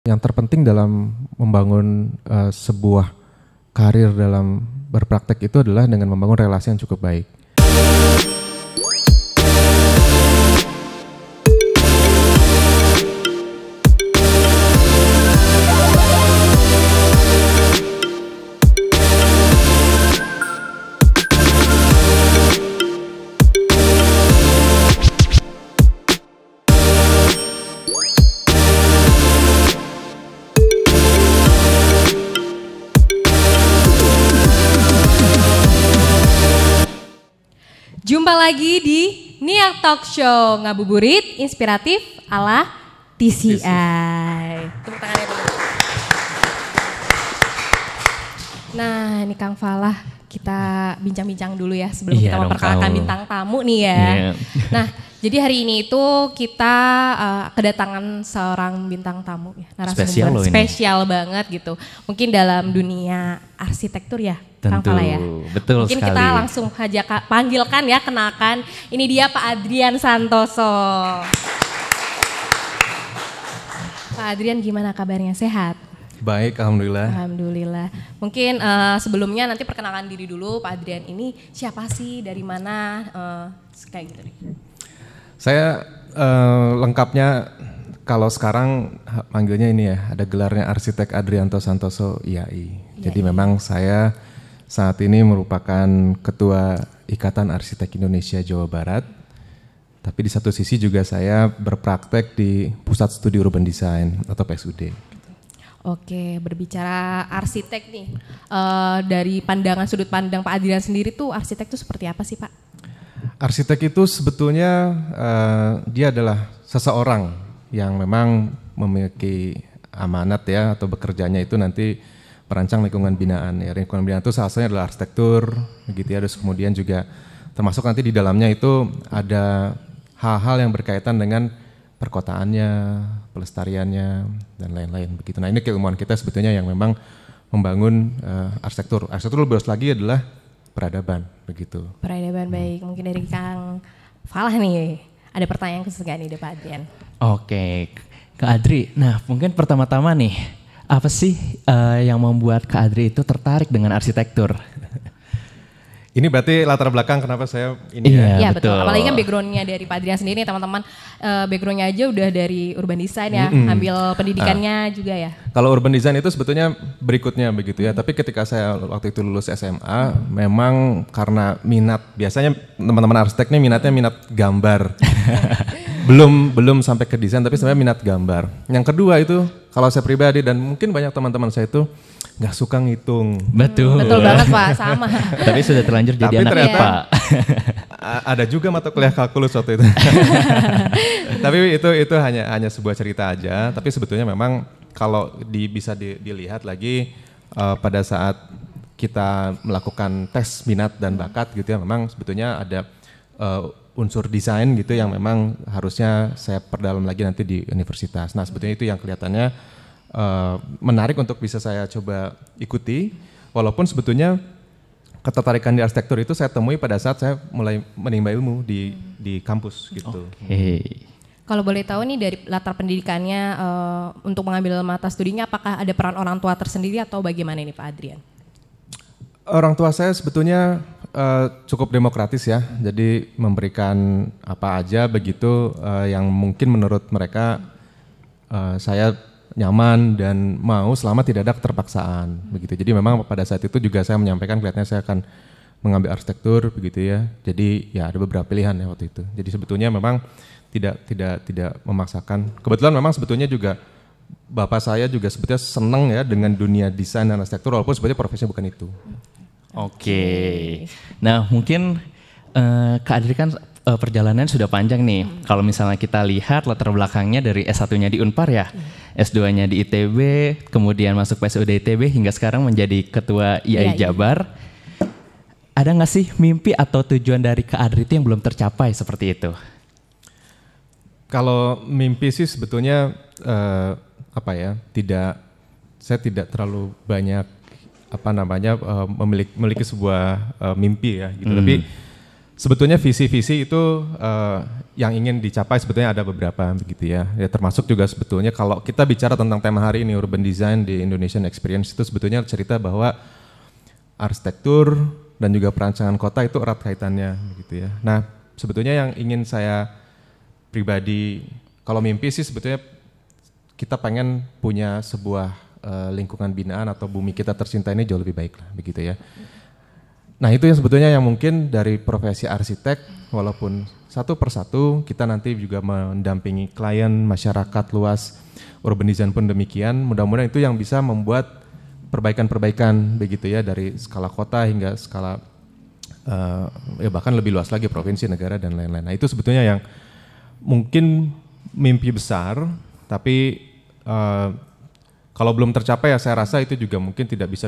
Yang terpenting dalam membangun sebuah karir dalam berpraktek itu adalah dengan membangun relasi yang cukup baik. Jumpa lagi di Niak Talk Show, ngabuburit, inspiratif ala TCI. Tepuk tangannya dulu. Nah, ini Kang Falah, kita bincang-bincang dulu ya sebelum kita memperkenalkan bintang tamu nih ya. Nah, jadi hari ini itu kita kedatangan seorang bintang tamu ya, narasumber spesial banget gitu. Mungkin dalam dunia arsitektur ya. Tentu, ya. Betul mungkin sekali. Kita langsung aja panggilkan ya, kenalkan. Ini dia Pak Adrian Santoso. Pak Adrian, gimana kabarnya, sehat? Baik, alhamdulillah. Alhamdulillah. Mungkin sebelumnya nanti perkenalkan diri dulu, Pak Adrian ini siapa sih, dari mana, kayak gitu nih. Saya lengkapnya kalau sekarang manggilnya ini ya, ada gelarnya Arsitek Adrianto Santoso IAI. Jadi memang saya saat ini merupakan Ketua Ikatan Arsitek Indonesia Jawa Barat. Tapi di satu sisi juga saya berpraktek di Pusat Studi Urban Design atau PSUD. Oke, berbicara arsitek nih, dari sudut pandang Pak Adrian sendiri tuh arsitek tuh seperti apa sih, Pak? Arsitek itu sebetulnya dia adalah seseorang yang memang memiliki amanat ya, atau bekerjanya itu nanti merancang lingkungan binaan. Ya, lingkungan binaan itu salah satunya adalah arsitektur, gitu ya. Terus kemudian juga termasuk nanti di dalamnya itu ada hal-hal yang berkaitan dengan perkotaannya, pelestariannya, dan lain-lain begitu. Nah, ini keilmuan kita sebetulnya yang memang membangun arsitektur. Arsitektur lebih luas lagi adalah peradaban, begitu. Peradaban, baik. Mungkin dari Kang Falah nih, ada pertanyaan khusus gak nih dari Pak Adrian? Oke, Kak Adri. Nah, mungkin pertama-tama nih, apa sih yang membuat Kak Adri itu tertarik dengan arsitektur? Ini berarti latar belakang kenapa saya ini Iya, betul. Apalagi kan backgroundnya dari Pak Adrian sendiri, teman-teman, backgroundnya aja udah dari urban design ya, ambil pendidikannya juga ya. Kalau urban design itu sebetulnya berikutnya begitu ya, tapi ketika saya waktu itu lulus SMA, memang karena minat, biasanya teman-teman arsitek nih minat gambar. belum sampai ke desain, tapi sebenarnya minat gambar. Yang kedua itu, kalau saya pribadi dan mungkin banyak teman-teman saya itu nggak suka ngitung. Betul. Betul banget Pak, sama. Tapi sudah terlanjur jadi anak IPA. Ada juga mata kuliah kalkulus waktu itu. Tapi itu hanya sebuah cerita aja. Tapi sebetulnya memang kalau bisa dilihat lagi pada saat kita melakukan tes minat dan bakat gitu ya, memang sebetulnya ada unsur desain gitu yang memang harusnya saya perdalam lagi nanti di universitas. Nah, sebetulnya itu yang kelihatannya menarik untuk bisa saya coba ikuti, walaupun sebetulnya ketertarikan di arsitektur itu saya temui pada saat saya mulai menimba ilmu di kampus gitu. Kalau boleh tahu nih dari latar pendidikannya untuk mengambil mata studinya, apakah ada peran orang tua tersendiri atau bagaimana ini Pak Adrian? Orang tua saya sebetulnya cukup demokratis ya, jadi memberikan apa aja begitu yang mungkin menurut mereka saya nyaman dan mau selama tidak ada keterpaksaan begitu. Jadi memang pada saat itu juga saya menyampaikan kelihatannya saya akan mengambil arsitektur begitu ya. Jadi ya ada beberapa pilihan ya waktu itu. Jadi sebetulnya memang tidak memaksakan. Kebetulan memang sebetulnya juga bapak saya juga sebetulnya senang ya dengan dunia desain dan arsitektur, walaupun sebetulnya profesinya bukan itu. Oke. Nah, mungkin Kak Adri kan perjalanan sudah panjang nih. Kalau misalnya kita lihat latar belakangnya dari S1-nya di Unpar ya, S2-nya di ITB, kemudian masuk PSUD ITB hingga sekarang menjadi Ketua IAI Jabar. Ada nggak sih mimpi atau tujuan dari Kak Adri itu yang belum tercapai seperti itu? Kalau mimpi sih sebetulnya saya tidak terlalu banyak memiliki sebuah mimpi ya gitu. Tapi sebetulnya visi-visi itu yang ingin dicapai sebetulnya ada beberapa begitu ya. Ya termasuk juga sebetulnya kalau kita bicara tentang tema hari ini urban design di Indonesian Experience itu sebetulnya cerita bahwa arsitektur dan juga perancangan kota itu erat kaitannya begitu ya. Nah, sebetulnya yang ingin saya pribadi kalau mimpi sih sebetulnya kita pengen punya sebuah lingkungan binaan atau bumi kita tercinta ini jauh lebih baik lah begitu ya. Nah itu yang sebetulnya yang mungkin dari profesi arsitek walaupun satu persatu kita nanti juga mendampingi klien, masyarakat luas, urban design pun demikian. Mudah-mudahan itu yang bisa membuat perbaikan-perbaikan begitu ya dari skala kota hingga skala ya bahkan lebih luas lagi provinsi, negara dan lain-lain. Nah itu sebetulnya yang mungkin mimpi besar tapi kalau belum tercapai ya saya rasa itu juga mungkin tidak bisa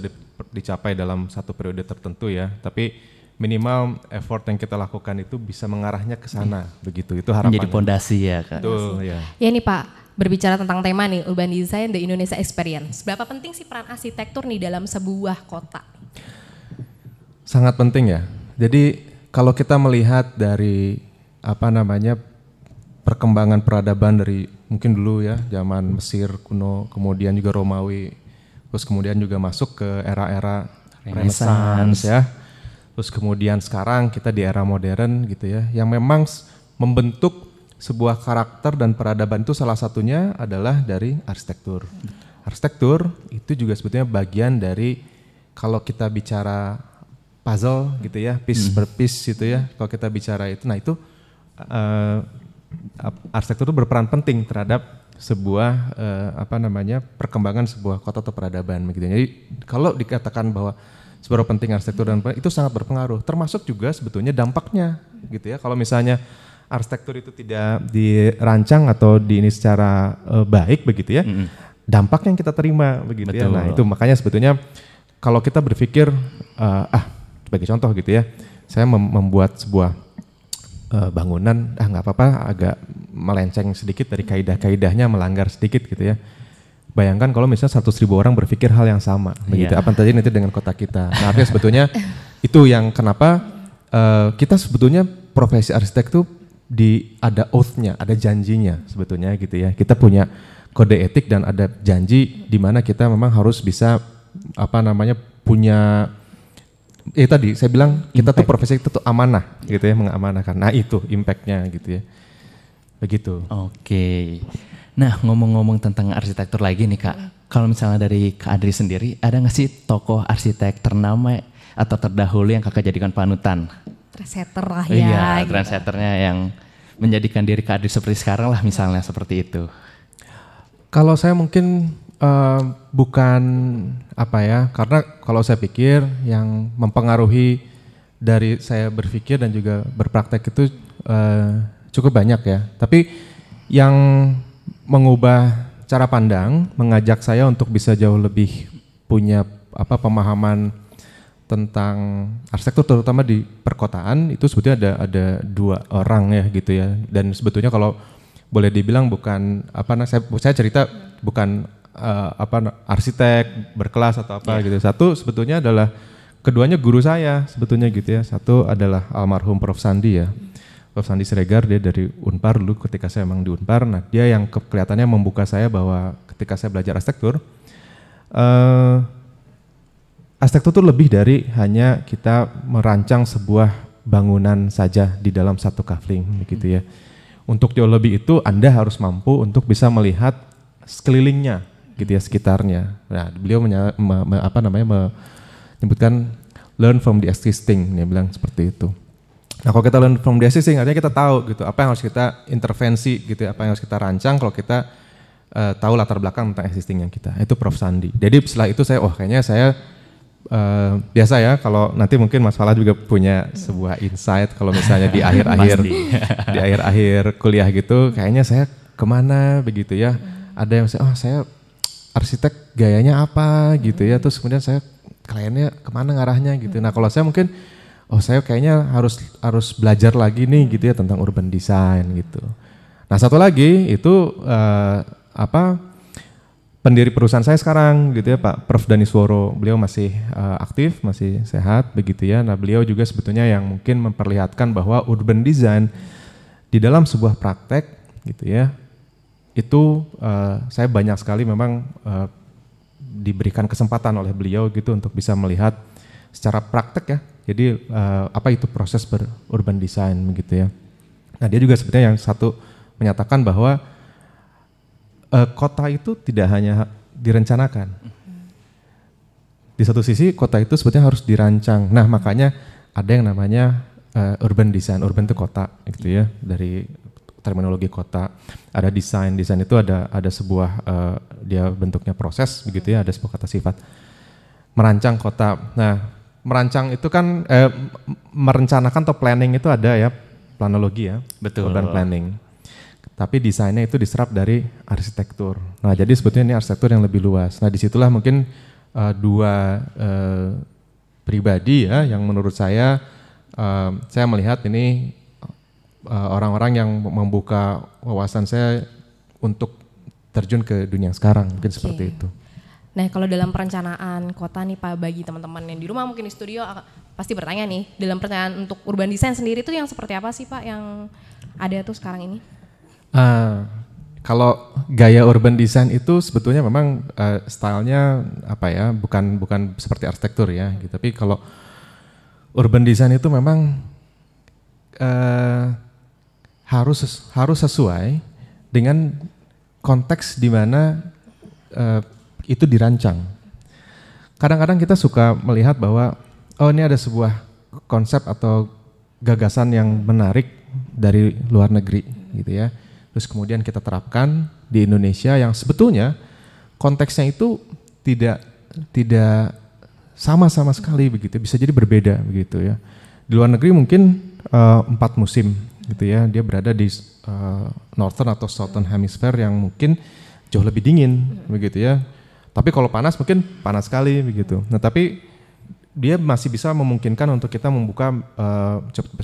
dicapai dalam satu periode tertentu ya. Tapi minimal effort yang kita lakukan itu bisa mengarahnya ke sana begitu. Itu harapannya. Menjadi pondasi ya Kak. Betul ya. Ya nih Pak, berbicara tentang tema nih Urban Design The Indonesia Experience. Berapa penting sih peran arsitektur nih dalam sebuah kota? Sangat penting ya. Jadi kalau kita melihat dari perkembangan peradaban dari mungkin dulu ya zaman Mesir kuno, kemudian juga Romawi, terus kemudian juga masuk ke era-era Renaissance ya, terus kemudian sekarang kita di era modern gitu ya, yang memang membentuk sebuah karakter dan peradaban itu salah satunya adalah dari arsitektur. Arsitektur itu juga sebetulnya bagian dari kalau kita bicara puzzle gitu ya, piece per piece gitu ya, kalau kita bicara itu, nah itu arsitektur itu berperan penting terhadap sebuah perkembangan sebuah kota atau peradaban begitu. Jadi kalau dikatakan bahwa seberapa penting arsitektur dan itu sangat berpengaruh, termasuk juga sebetulnya dampaknya gitu ya. Kalau misalnya arsitektur itu tidak dirancang atau ini secara baik begitu ya, dampak yang kita terima begitu. Betul. Ya. Nah itu makanya sebetulnya kalau kita berpikir sebagai contoh gitu ya, saya membuat sebuah bangunan, nggak apa-apa agak melenceng sedikit dari kaidah-kaidahnya, melanggar sedikit gitu ya. Bayangkan kalau misalnya 100.000 orang berpikir hal yang sama, begitu. Apa terjadi nanti dengan kota kita? Nah artinya sebetulnya itu yang kenapa kita sebetulnya profesi arsitek itu ada oath-nya, ada janjinya sebetulnya gitu ya. Kita punya kode etik dan ada janji di mana kita memang harus bisa punya tadi saya bilang kita tuh profesi itu tuh amanah gitu ya, mengamanahkan. Nah itu impactnya gitu ya, begitu. Oke. Nah ngomong-ngomong tentang arsitektur lagi nih Kak, kalau misalnya dari Kak Adri sendiri ada nggak sih tokoh arsitek ternama atau terdahulu yang Kakak jadikan panutan? Trendsetter lah ya. Iya, gitu. trendsetternya yang menjadikan diri Kak Adri seperti sekarang lah misalnya seperti itu. Kalau saya mungkin bukan karena kalau saya pikir yang mempengaruhi dari saya berpikir dan juga berpraktek itu cukup banyak ya. Tapi yang mengubah cara pandang, mengajak saya untuk bisa jauh lebih punya pemahaman tentang arsitektur terutama di perkotaan itu sebetulnya ada 2 orang ya gitu ya. Dan sebetulnya kalau boleh dibilang bukan saya cerita bukan arsitek berkelas atau gitu. Satu sebetulnya adalah keduanya guru saya sebetulnya gitu ya. Satu adalah almarhum Prof. Sandi ya. Prof. Sandi Siregar, dia dari Unpar dulu ketika saya memang di Unpar. Nah dia yang kelihatannya membuka saya bahwa ketika saya belajar arsitektur, arsitektur itu lebih dari hanya kita merancang sebuah bangunan saja di dalam satu kafling gitu ya. Untuk jauh lebih itu Anda harus mampu untuk bisa melihat sekelilingnya gitu ya, sekitarnya. Nah, beliau menyebutkan learn from the existing, dia bilang seperti itu. Nah, kalau kita learn from the existing artinya kita tahu gitu apa yang harus kita intervensi gitu, apa yang harus kita rancang kalau kita tahu latar belakang tentang existing yang kita. Itu Prof. Sandi. Jadi setelah itu kayaknya saya biasa ya kalau nanti mungkin Mas Fala juga punya sebuah insight kalau misalnya di akhir-akhir kuliah gitu, kayaknya saya kemana begitu ya. Ada yang saya arsitek gayanya apa gitu ya, terus kemudian saya kliennya kemana ngarahnya gitu. Nah kalau saya mungkin saya kayaknya harus belajar lagi nih gitu ya tentang urban design gitu. Nah satu lagi itu pendiri perusahaan saya sekarang gitu ya Pak Prof. Danisworo, beliau masih aktif, masih sehat begitu ya. Nah beliau juga sebetulnya yang mungkin memperlihatkan bahwa urban design di dalam sebuah praktek gitu ya, itu saya banyak sekali memang diberikan kesempatan oleh beliau gitu untuk bisa melihat secara praktek ya. Jadi apa itu proses urban design begitu ya. Nah, dia juga sebetulnya yang satu menyatakan bahwa kota itu tidak hanya direncanakan. Di satu sisi kota itu sebetulnya harus dirancang. Nah, makanya ada yang namanya urban design. Urban itu kota gitu ya, dari terminologi kota. Ada desain itu ada sebuah dia bentuknya proses begitu ya, ada sebuah kata sifat. Merancang kota. Nah, merancang itu kan merencanakan atau planning itu ada ya, planologi ya, betul, urban planning. Tapi desainnya itu diserap dari arsitektur. Nah, jadi sebetulnya ini arsitektur yang lebih luas. Nah, disitulah mungkin dua pribadi ya, yang menurut saya melihat ini orang-orang yang membuka wawasan saya untuk terjun ke dunia sekarang, mungkin seperti itu. Nah, kalau dalam perencanaan kota nih Pak, bagi teman-teman yang di rumah mungkin di studio pasti bertanya nih, dalam perencanaan untuk urban design sendiri itu yang seperti apa sih Pak yang ada tuh sekarang ini? Kalau gaya urban design itu sebetulnya memang stylenya apa ya, bukan seperti arsitektur ya, gitu. Tapi kalau urban design itu memang harus sesuai dengan konteks di mana itu dirancang. Kadang-kadang kita suka melihat bahwa ini ada sebuah konsep atau gagasan yang menarik dari luar negeri gitu ya. Terus kemudian kita terapkan di Indonesia yang sebetulnya konteksnya itu tidak sama sekali begitu, bisa jadi berbeda begitu ya. Di luar negeri mungkin 4 musim gitu ya, dia berada di northern atau southern hemisphere yang mungkin jauh lebih dingin begitu ya. Tapi kalau panas mungkin panas sekali begitu. Nah, tapi dia masih bisa memungkinkan untuk kita membuka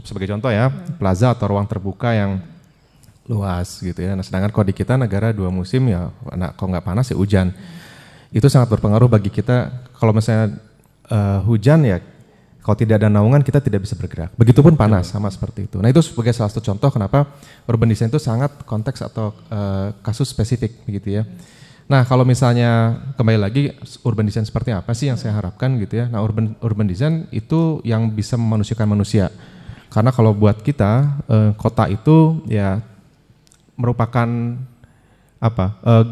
sebagai contoh ya, plaza atau ruang terbuka yang luas gitu ya. Nah, sedangkan kalau di kita negara 2 musim ya, kalau nggak panas ya hujan. Itu sangat berpengaruh bagi kita. Kalau misalnya hujan ya, kalau tidak ada naungan kita tidak bisa bergerak. Begitupun panas, sama seperti itu. Nah, itu sebagai salah satu contoh kenapa urban design itu sangat konteks atau kasus spesifik begitu ya. Nah, kalau misalnya kembali lagi urban design seperti apa sih yang saya harapkan gitu ya. Nah, urban design itu yang bisa memanusiakan manusia. Karena kalau buat kita kota itu ya merupakan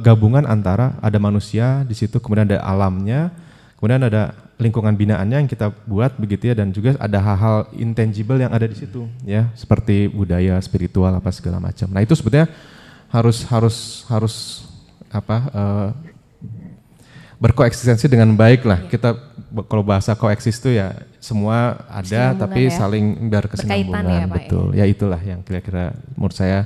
gabungan antara ada manusia di situ, kemudian ada alamnya, kemudian ada lingkungan binaannya yang kita buat begitu ya, dan juga ada hal-hal intangible yang ada di situ ya, seperti budaya, spiritual apa segala macam. Nah, itu sebetulnya harus berkoeksistensi dengan baik lah. Kita kalau bahasa koeksis itu ya semua ada tapi ya, saling berkesinambungan ya, betul. Ya itulah yang kira-kira menurut saya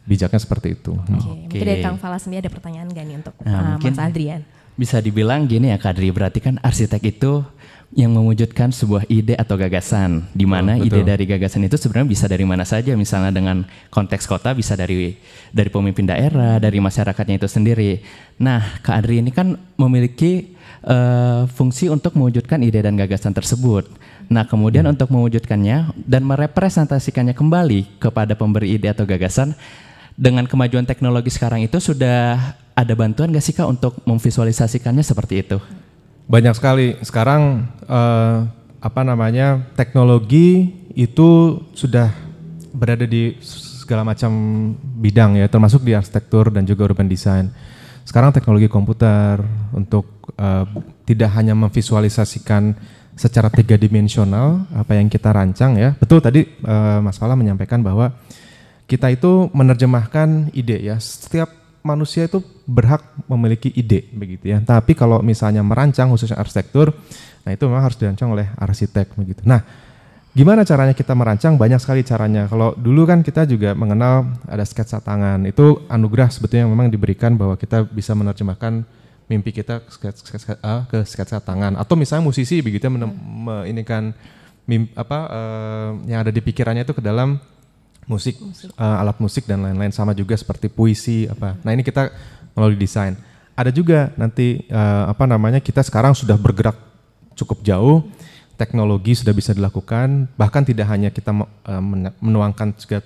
bijaknya seperti itu. Mungkin dari Kang Fala sendiri ada pertanyaan gak nih untuk Mas Adrian? Bisa dibilang gini ya Kak Adri, berarti kan arsitek itu yang mewujudkan sebuah ide atau gagasan, di mana ide dari gagasan itu sebenarnya bisa dari mana saja, misalnya dengan konteks kota bisa dari pemimpin daerah, dari masyarakatnya itu sendiri. Nah, Kak Adri ini kan memiliki fungsi untuk mewujudkan ide dan gagasan tersebut. Nah, kemudian untuk mewujudkannya dan merepresentasikannya kembali kepada pemberi ide atau gagasan, dengan kemajuan teknologi sekarang itu sudah ada bantuan gak sih Kak untuk memvisualisasikannya seperti itu? Banyak sekali. Sekarang teknologi itu sudah berada di segala macam bidang ya, termasuk di arsitektur dan juga urban design. Sekarang teknologi komputer untuk tidak hanya memvisualisasikan secara 3-dimensional apa yang kita rancang ya. Betul tadi Mas Fala menyampaikan bahwa kita itu menerjemahkan ide ya. Setiap manusia itu berhak memiliki ide begitu ya. Tapi kalau misalnya merancang khususnya arsitektur, nah itu memang harus dirancang oleh arsitek begitu. Nah, gimana caranya kita merancang? Banyak sekali caranya. Kalau dulu kan kita juga mengenal ada sketsa tangan. Itu anugerah sebetulnya yang memang diberikan bahwa kita bisa menerjemahkan mimpi kita ke sketsa tangan. Atau misalnya musisi begitu inikan yang ada di pikirannya itu ke dalam musik. Alat musik dan lain-lain, sama juga seperti puisi apa. Nah, ini kita melalui desain. Ada juga nanti kita sekarang sudah bergerak cukup jauh teknologi sudah bisa dilakukan, bahkan tidak hanya kita menuangkan segala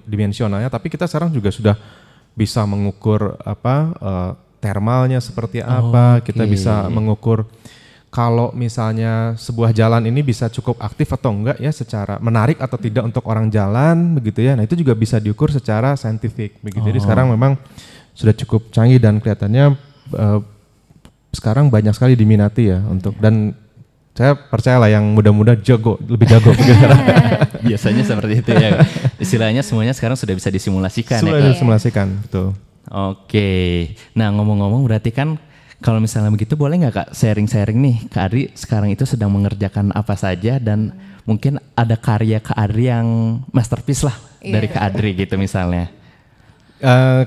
dimensionalnya, tapi kita sekarang juga sudah bisa mengukur thermalnya seperti apa, kita bisa mengukur kalau misalnya sebuah jalan ini bisa cukup aktif atau enggak ya, secara menarik atau tidak untuk orang jalan begitu ya. Nah itu juga bisa diukur secara saintifik begitu. Jadi sekarang memang sudah cukup canggih dan kelihatannya sekarang banyak sekali diminati ya untuk, dan saya percayalah yang muda-muda lebih jago. Biasanya seperti itu ya. Istilahnya semuanya sekarang sudah bisa disimulasikan. Sudah disimulasikan, betul. Oke, nah ngomong-ngomong berarti kan kalau misalnya begitu boleh nggak Kak sharing-sharing nih, Kak Adri sekarang itu sedang mengerjakan apa saja dan mungkin ada karya Kak Adri yang masterpiece lah dari Kak Adri gitu misalnya.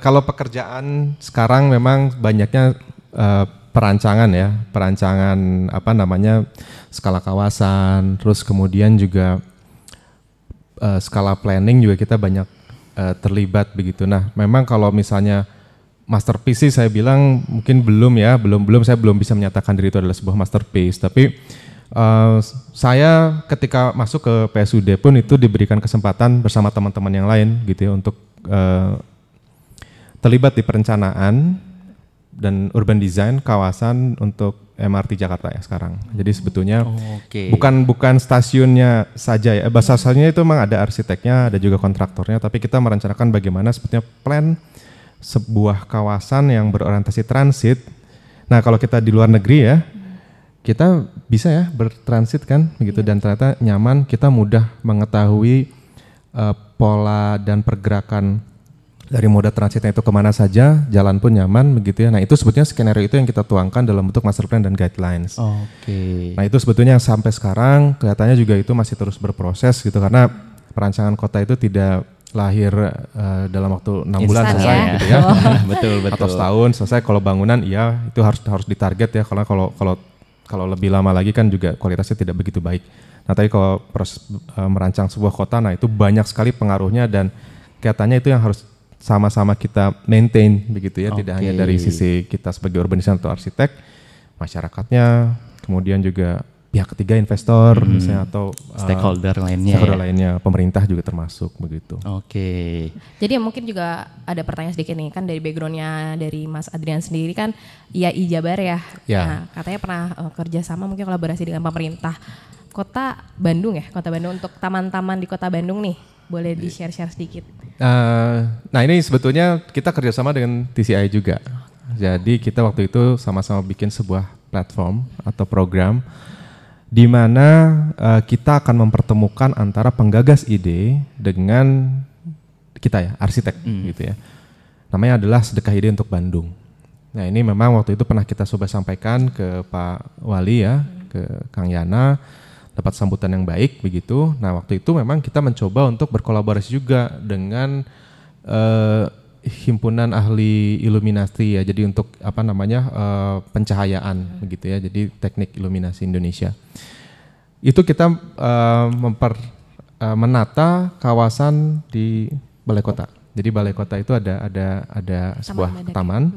Kalau pekerjaan sekarang memang banyaknya perancangan skala kawasan, terus kemudian juga skala planning juga kita banyak terlibat begitu. Nah, memang kalau misalnya masterpiece sih saya bilang mungkin belum saya belum bisa menyatakan diri itu adalah sebuah masterpiece, tapi saya ketika masuk ke PSUD pun itu diberikan kesempatan bersama teman-teman yang lain gitu ya untuk terlibat di perencanaan dan urban design kawasan untuk MRT Jakarta ya sekarang. Jadi sebetulnya bukan stasiunnya saja ya. Stasiunnya itu memang ada arsiteknya, ada juga kontraktornya, tapi kita merencanakan bagaimana sebetulnya plan sebuah kawasan yang berorientasi transit. Nah, kalau kita di luar negeri ya, kita bisa ya bertransit kan begitu, dan ternyata nyaman, kita mudah mengetahui pola dan pergerakan dari moda transitnya itu kemana saja, jalan pun nyaman begitu ya. Nah itu sebetulnya skenario itu yang kita tuangkan dalam bentuk master plan dan guidelines. Nah itu sebetulnya yang sampai sekarang kelihatannya juga itu masih terus berproses gitu, karena perancangan kota itu tidak lahir dalam waktu 6 bulan selesai ya. Gitu ya. Betul. Atau setahun selesai. Kalau bangunan iya itu harus ditarget ya, karena kalau lebih lama lagi kan juga kualitasnya tidak begitu baik. Nah tapi kalau proses merancang sebuah kota, nah itu banyak sekali pengaruhnya dan kelihatannya itu yang harus sama-sama kita maintain begitu ya, tidak hanya dari sisi kita sebagai urbanisasi atau arsitek, masyarakatnya, kemudian juga pihak ketiga investor misalnya atau stakeholder lainnya, pemerintah juga termasuk begitu. Jadi mungkin juga ada pertanyaan sedikit nih, kan dari backgroundnya dari Mas Adrian sendiri kan IAI Jabar ya. Nah, katanya pernah kerjasama mungkin kolaborasi dengan pemerintah Kota Bandung untuk taman-taman di Kota Bandung nih. Boleh di-share sedikit? Nah ini sebetulnya kita kerjasama dengan TCI juga. Jadi kita waktu itu sama-sama bikin sebuah platform atau program di mana kita akan mempertemukan antara penggagas ide dengan kita ya, arsitek gitu ya. Namanya adalah Sedekah Ide untuk Bandung. Nah ini memang waktu itu pernah kita coba sampaikan ke Pak Wali ya, ke Kang Yana, dapat sambutan yang baik begitu. Nah waktu itu memang kita mencoba untuk berkolaborasi juga dengan himpunan ahli iluminasi ya. Jadi untuk pencahayaan begitu ya. Jadi Teknik Iluminasi Indonesia. Itu kita menata kawasan di Balai Kota. Jadi Balai Kota itu ada sebuah taman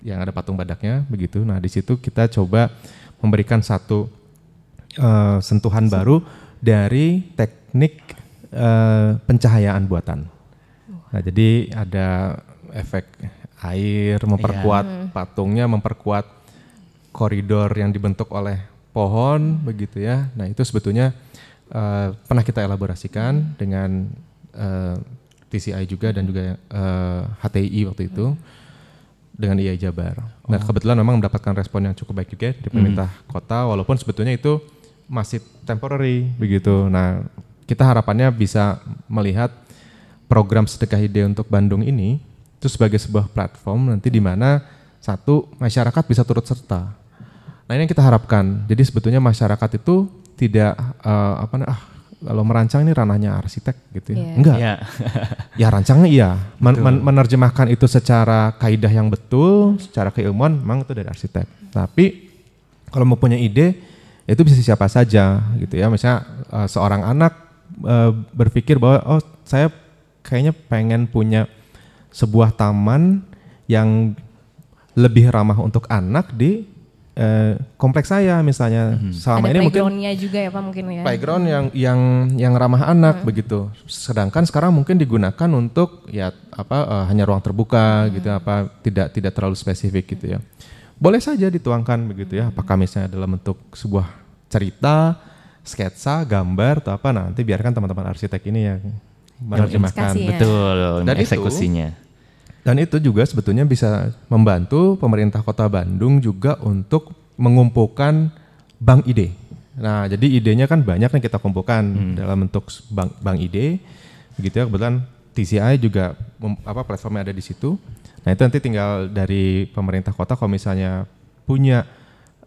yang ada patung badaknya begitu. Nah di situ kita coba memberikan satu sentuhan baru dari teknik pencahayaan buatan. Nah, jadi ada efek air, memperkuat patungnya, memperkuat koridor yang dibentuk oleh pohon, begitu ya. Nah, itu sebetulnya pernah kita elaborasikan dengan TCI juga dan juga HTI waktu itu dengan IAI Jabar. Nah, kebetulan memang mendapatkan respon yang cukup baik juga dari pemerintah kota, walaupun sebetulnya itu masih temporary begitu. Nah, kita harapannya bisa melihat program Sedekah Ide untuk Bandung ini itu sebagai sebuah platform nanti di mana satu masyarakat bisa turut serta. Nah, ini yang kita harapkan. Jadi sebetulnya masyarakat itu tidak kalau merancang ini ranahnya arsitek gitu ya. Enggak. Ya rancangnya iya. Menerjemahkan itu secara kaidah yang betul, secara keilmuan memang itu dari arsitek. Tapi kalau mau punya ide itu bisa siapa saja gitu ya. Misalnya seorang anak berpikir bahwa saya kayaknya pengen punya sebuah taman yang lebih ramah untuk anak di kompleks saya misalnya. Selama ada ini mungkin playgroundnya juga ya Pak mungkin ya. Playground yang ramah anak begitu. Sedangkan sekarang mungkin digunakan untuk ya hanya ruang terbuka gitu, tidak terlalu spesifik gitu ya. Boleh saja dituangkan begitu ya. Apakah misalnya dalam bentuk sebuah cerita, sketsa, gambar atau apa, nanti biarkan teman-teman arsitek ini yang menerjemahkan. Betul, dan eksekusinya. Dan itu juga sebetulnya bisa membantu pemerintah Kota Bandung juga untuk mengumpulkan bank ide. Nah, jadi idenya kan banyak yang kita kumpulkan dalam bentuk bank ide, begitu ya. Kebetulan TCI juga platformnya ada di situ. Nah, itu nanti tinggal dari pemerintah kota kalau misalnya punya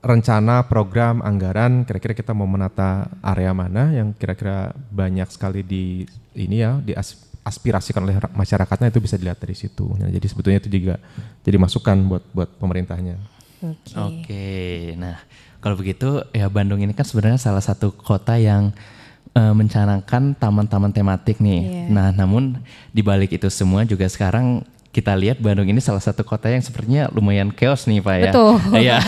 rencana, program, anggaran, kira-kira kita mau menata area mana yang kira-kira banyak sekali diaspirasikan oleh masyarakatnya, itu bisa dilihat dari situ. Nah, jadi sebetulnya itu juga jadi masukan buat pemerintahnya. Oke. Nah, kalau begitu ya Bandung ini kan sebenarnya salah satu kota yang mencanangkan taman-taman tematik nih. Nah, namun di balik itu semua juga sekarang kita lihat Bandung ini salah satu kota yang sepertinya lumayan chaos nih Pak ya. Betul. Iya.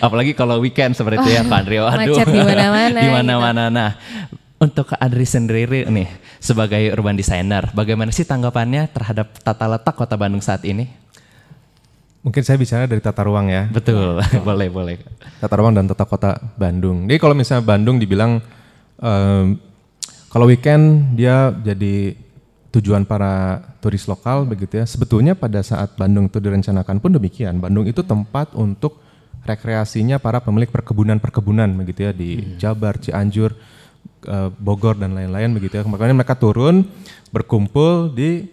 Apalagi kalau weekend seperti ya Pak Andri. Waduh. Macet di mana-mana. Di mana-mana. Nah, untuk Kak Andri sendiri nih sebagai urban designer, bagaimana sih tanggapannya terhadap tata letak Kota Bandung saat ini? Mungkin saya bicara dari tata ruang ya. Betul, boleh. Tata ruang dan tata kota Bandung. Jadi kalau misalnya Bandung dibilang kalau weekend dia jadi tujuan para turis lokal begitu ya. Sebetulnya pada saat Bandung itu direncanakan pun demikian. Bandung itu tempat untuk rekreasinya para pemilik perkebunan begitu ya, di Jabar, Cianjur, Bogor dan lain-lain begitu ya. Makanya mereka turun berkumpul di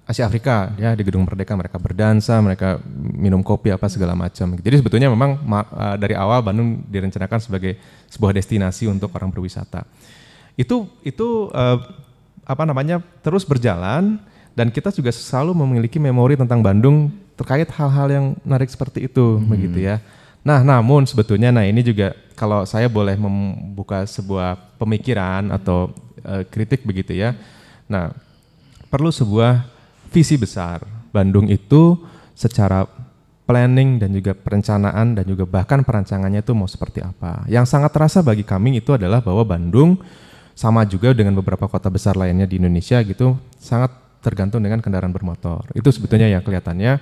Asia Afrika ya, di Gedung Merdeka, mereka berdansa, mereka minum kopi apa segala macam. Jadi sebetulnya memang dari awal Bandung direncanakan sebagai sebuah destinasi untuk orang berwisata. Itu terus berjalan, dan kita juga selalu memiliki memori tentang Bandung terkait hal-hal yang menarik seperti itu begitu ya. Nah, namun sebetulnya ini juga kalau saya boleh membuka sebuah pemikiran atau kritik begitu ya. Nah, perlu sebuah visi besar. Bandung itu secara planning dan juga perencanaan dan juga bahkan perancangannya itu mau seperti apa. Yang sangat terasa bagi kami itu adalah bahwa Bandung sama juga dengan beberapa kota besar lainnya di Indonesia gitu, sangat tergantung dengan kendaraan bermotor. Itu sebetulnya yang kelihatannya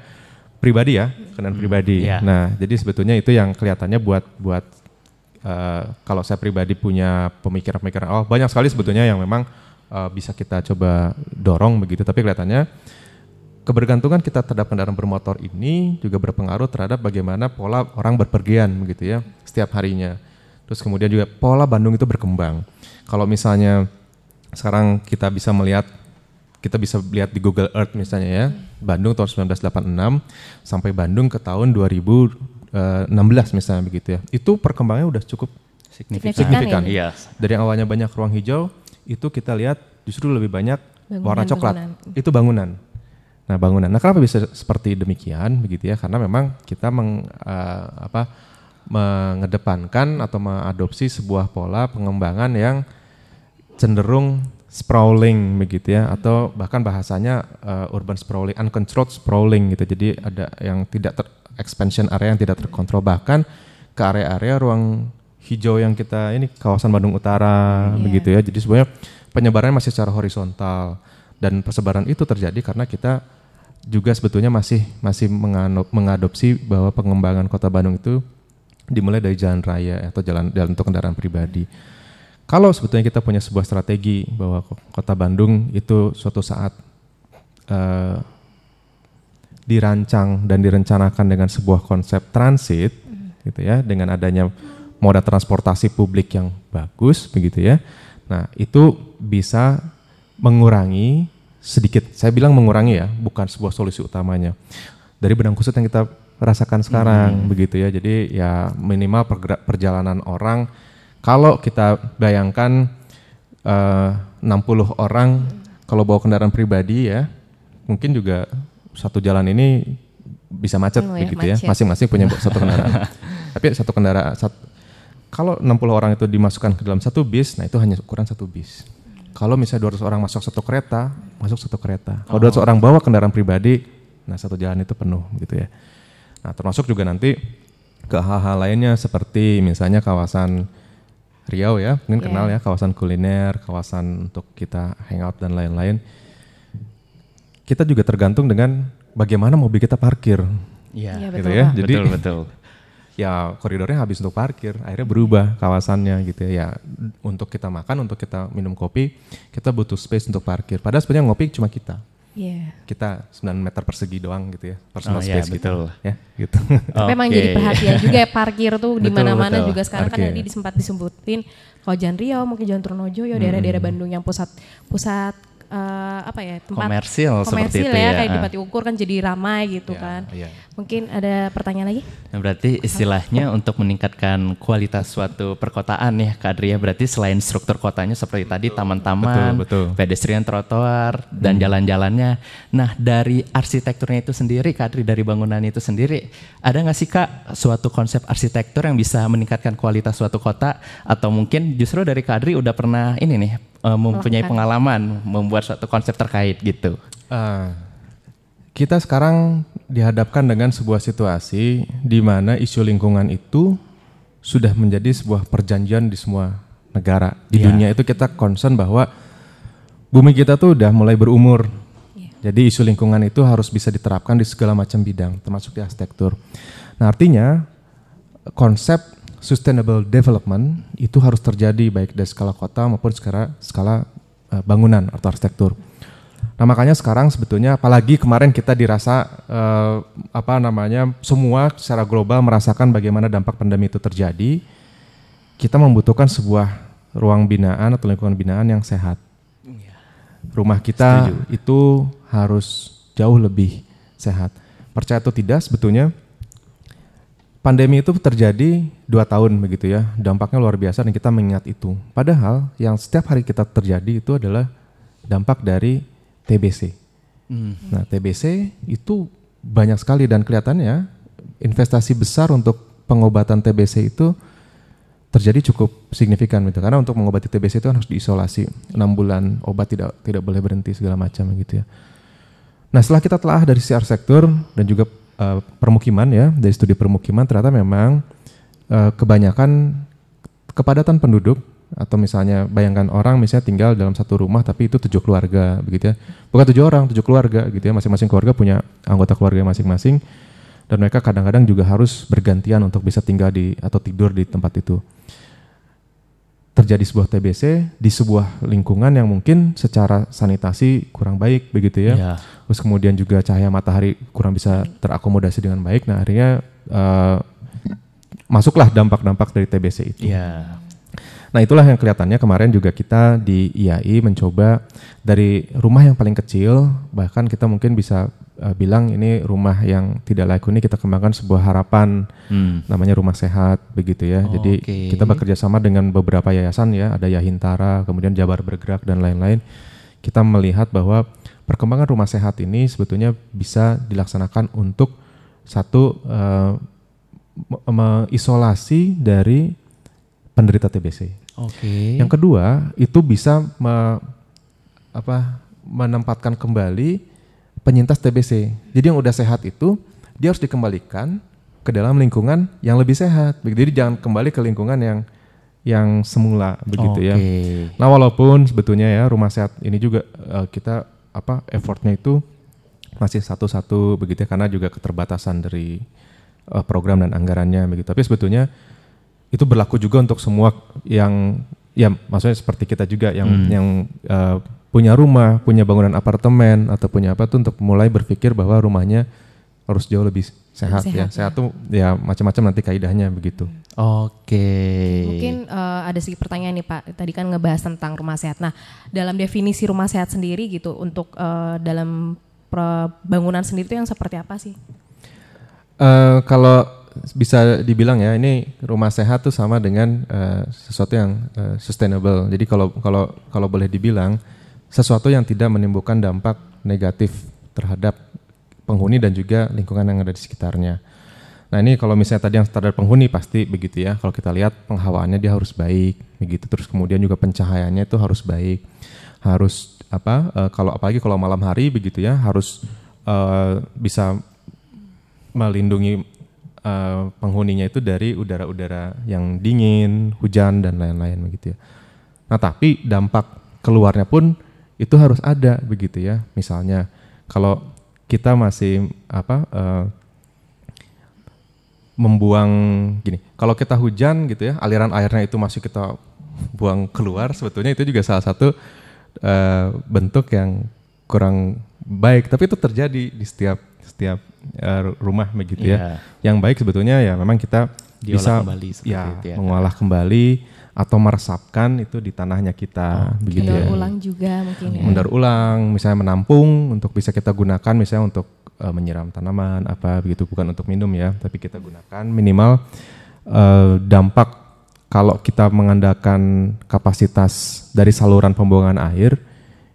pribadi ya, kendaraan pribadi. Yeah. Nah, jadi sebetulnya itu yang kelihatannya buat kalau saya pribadi punya pemikiran-pemikiran, banyak sekali sebetulnya yang memang bisa kita coba dorong begitu, tapi kelihatannya kebergantungan kita terhadap kendaraan bermotor ini juga berpengaruh terhadap bagaimana pola orang berpergian begitu ya setiap harinya. Terus kemudian juga pola Bandung itu berkembang. Kalau misalnya sekarang kita bisa lihat di Google Earth misalnya ya, Bandung tahun 1986 sampai Bandung ke tahun 2016 misalnya begitu ya. Itu perkembangannya udah cukup signifikan. Iya. Dari yang awalnya banyak ruang hijau, itu kita lihat justru lebih banyak warna coklat. Itu bangunan. Nah, bangunan. Nah, kenapa bisa seperti demikian begitu ya? Karena memang kita mengedepankan atau mengadopsi sebuah pola pengembangan yang cenderung sprawling begitu ya, atau bahkan bahasanya urban sprawling, uncontrolled sprawling gitu. Jadi ada yang expansion area yang tidak terkontrol, bahkan ke area-area ruang hijau yang kita ini kawasan Bandung Utara begitu ya. Jadi sebenarnya penyebarannya masih secara horizontal, dan persebaran itu terjadi karena kita juga sebetulnya masih mengadopsi bahwa pengembangan Kota Bandung itu dimulai dari jalan raya atau jalan untuk kendaraan pribadi. Kalau sebetulnya kita punya sebuah strategi bahwa Kota Bandung itu suatu saat dirancang dan direncanakan dengan sebuah konsep transit gitu ya, dengan adanya moda transportasi publik yang bagus begitu ya. Nah, itu bisa mengurangi sedikit, saya bilang mengurangi ya, bukan sebuah solusi utamanya, dari benang kusut yang kita rasakan sekarang begitu ya. Jadi ya minimal perjalanan orang, kalau kita bayangkan 60 orang kalau bawa kendaraan pribadi ya, mungkin juga satu jalan ini bisa macet begitu ya, masing-masing punya satu kendaraan. Tapi satu kendaraan, kalau 60 orang itu dimasukkan ke dalam satu bis, nah itu hanya ukuran satu bis. Kalau misalnya 200 orang masuk satu kereta, masuk satu kereta. Kalau 200 orang bawa kendaraan pribadi, nah satu jalan itu penuh gitu ya. Nah, termasuk juga nanti ke hal-hal lainnya seperti misalnya kawasan Riau ya, mungkin kenal ya, kawasan kuliner, kawasan untuk kita hangout dan lain-lain. Kita juga tergantung dengan bagaimana mobil kita parkir. Iya, gitu ya. Jadi betul. Ya koridornya habis untuk parkir, akhirnya berubah kawasannya gitu ya. Untuk kita makan, untuk kita minum kopi, kita butuh space untuk parkir. Padahal sebenarnya ngopi cuma kita. Kita 9 meter persegi doang gitu ya, personal space betul. gitu. Ya, gitu. Tapi memang jadi perhatian juga ya parkir tuh di mana-mana juga sekarang kan tadi sempat disebutin kalau Jalan Riau, mungkin Jalan Trunojo, daerah-daerah Bandung yang pusat tempat komersil seperti itu ya, kayak di Pati Ukur kan jadi ramai gitu kan. Mungkin ada pertanyaan lagi? Nah, berarti istilahnya untuk meningkatkan kualitas suatu perkotaan ya Kak Adri ya, berarti selain struktur kotanya seperti tadi taman-taman, pedestrian trotoar dan jalan-jalannya. Nah dari arsitekturnya itu sendiri Kak Adri, dari bangunan itu sendiri, ada nggak sih Kak suatu konsep arsitektur yang bisa meningkatkan kualitas suatu kota, atau mungkin justru dari Kak Adri udah pernah ini nih mempunyai pengalaman membuat suatu konsep terkait gitu? Kita sekarang dihadapkan dengan sebuah situasi di mana isu lingkungan itu sudah menjadi sebuah perjanjian di semua negara. Di dunia itu kita concern bahwa bumi kita tuh udah mulai berumur. Jadi isu lingkungan itu harus bisa diterapkan di segala macam bidang, termasuk di arsitektur. Nah artinya konsep sustainable development itu harus terjadi baik dari skala kota maupun skala bangunan atau arsitektur. Nah makanya sekarang sebetulnya apalagi kemarin kita dirasa semua secara global merasakan bagaimana dampak pandemi itu terjadi, kita membutuhkan sebuah ruang binaan atau lingkungan binaan yang sehat. Rumah kita itu harus jauh lebih sehat. Percaya atau tidak sebetulnya pandemi itu terjadi 2 tahun begitu ya, dampaknya luar biasa dan kita mengingat itu. Padahal yang setiap hari kita terjadi itu adalah dampak dari TBC. Nah TBC itu banyak sekali dan kelihatannya investasi besar untuk pengobatan TBC itu terjadi cukup signifikan gitu. Karena untuk mengobati TBC itu harus diisolasi 6 bulan, obat tidak boleh berhenti segala macam gitu ya. Nah setelah kita telah dari sisi arsitektur dan juga permukiman ya, dari studi permukiman ternyata memang kebanyakan kepadatan penduduk, atau misalnya bayangkan orang misalnya tinggal dalam satu rumah tapi itu 7 keluarga begitu ya, bukan 7 orang, 7 keluarga gitu ya, masing-masing keluarga punya anggota keluarga masing-masing dan mereka kadang-kadang juga harus bergantian untuk bisa tinggal atau tidur di tempat itu. Terjadi sebuah TBC di sebuah lingkungan yang mungkin secara sanitasi kurang baik begitu ya, terus kemudian juga cahaya matahari kurang bisa terakomodasi dengan baik. Nah akhirnya masuklah dampak-dampak dari TBC itu. Nah itulah yang kelihatannya kemarin juga kita di IAI mencoba dari rumah yang paling kecil, bahkan kita mungkin bisa bilang ini rumah yang tidak layak huni, kita kembangkan sebuah harapan namanya rumah sehat begitu ya. Jadi kita bekerja sama dengan beberapa yayasan ya, ada Yahintara, kemudian Jabar Bergerak dan lain-lain. Kita melihat bahwa perkembangan rumah sehat ini sebetulnya bisa dilaksanakan untuk satu mengisolasi dari penderita TBC. Yang kedua itu bisa menempatkan kembali penyintas TBC. Jadi yang udah sehat itu dia harus dikembalikan ke dalam lingkungan yang lebih sehat. Jadi jangan kembali ke lingkungan yang semula begitu ya. Nah walaupun sebetulnya ya rumah sehat ini juga kita effortnya itu masih satu-satu begitu ya, karena juga keterbatasan dari program dan anggarannya begitu. Tapi sebetulnya itu berlaku juga untuk semua yang ya maksudnya seperti kita juga yang punya rumah, punya bangunan apartemen atau punya apa tuh untuk mulai berpikir bahwa rumahnya harus jauh lebih sehat ya. Sehat tuh ya macam-macam nanti kaidahnya begitu. Mungkin ada sedikit pertanyaan nih Pak. Tadi kan ngebahas tentang rumah sehat. Nah, dalam definisi rumah sehat sendiri gitu untuk dalam bangunan sendiri itu yang seperti apa sih? Kalau bisa dibilang ya ini rumah sehat tuh sama dengan sesuatu yang sustainable. Jadi kalau boleh dibilang sesuatu yang tidak menimbulkan dampak negatif terhadap penghuni dan juga lingkungan yang ada di sekitarnya. Nah ini kalau misalnya tadi yang standar penghuni pasti begitu ya. Kalau kita lihat penghawaannya dia harus baik begitu. Terus kemudian juga pencahayaannya itu harus baik. Harus apalagi kalau malam hari begitu ya harus bisa melindungi penghuninya itu dari udara-udara yang dingin, hujan dan lain-lain begitu ya. Nah tapi dampak keluarnya pun itu harus ada begitu ya. Misalnya kalau kita masih membuang gini, kalau kita hujan gitu ya, aliran airnya itu masih kita buang keluar, sebetulnya itu juga salah satu bentuk yang kurang baik, tapi itu terjadi di setiap rumah begitu ya. Yang baik sebetulnya ya memang kita bisa mengolah kembali atau meresapkan itu di tanahnya kita begitu ya. Mendaur ulang juga mungkin ya. Mendaur ulang, misalnya menampung untuk bisa kita gunakan misalnya untuk menyiram tanaman apa begitu, bukan untuk minum ya, tapi kita gunakan minimal dampak kalau kita mengandalkan kapasitas dari saluran pembuangan air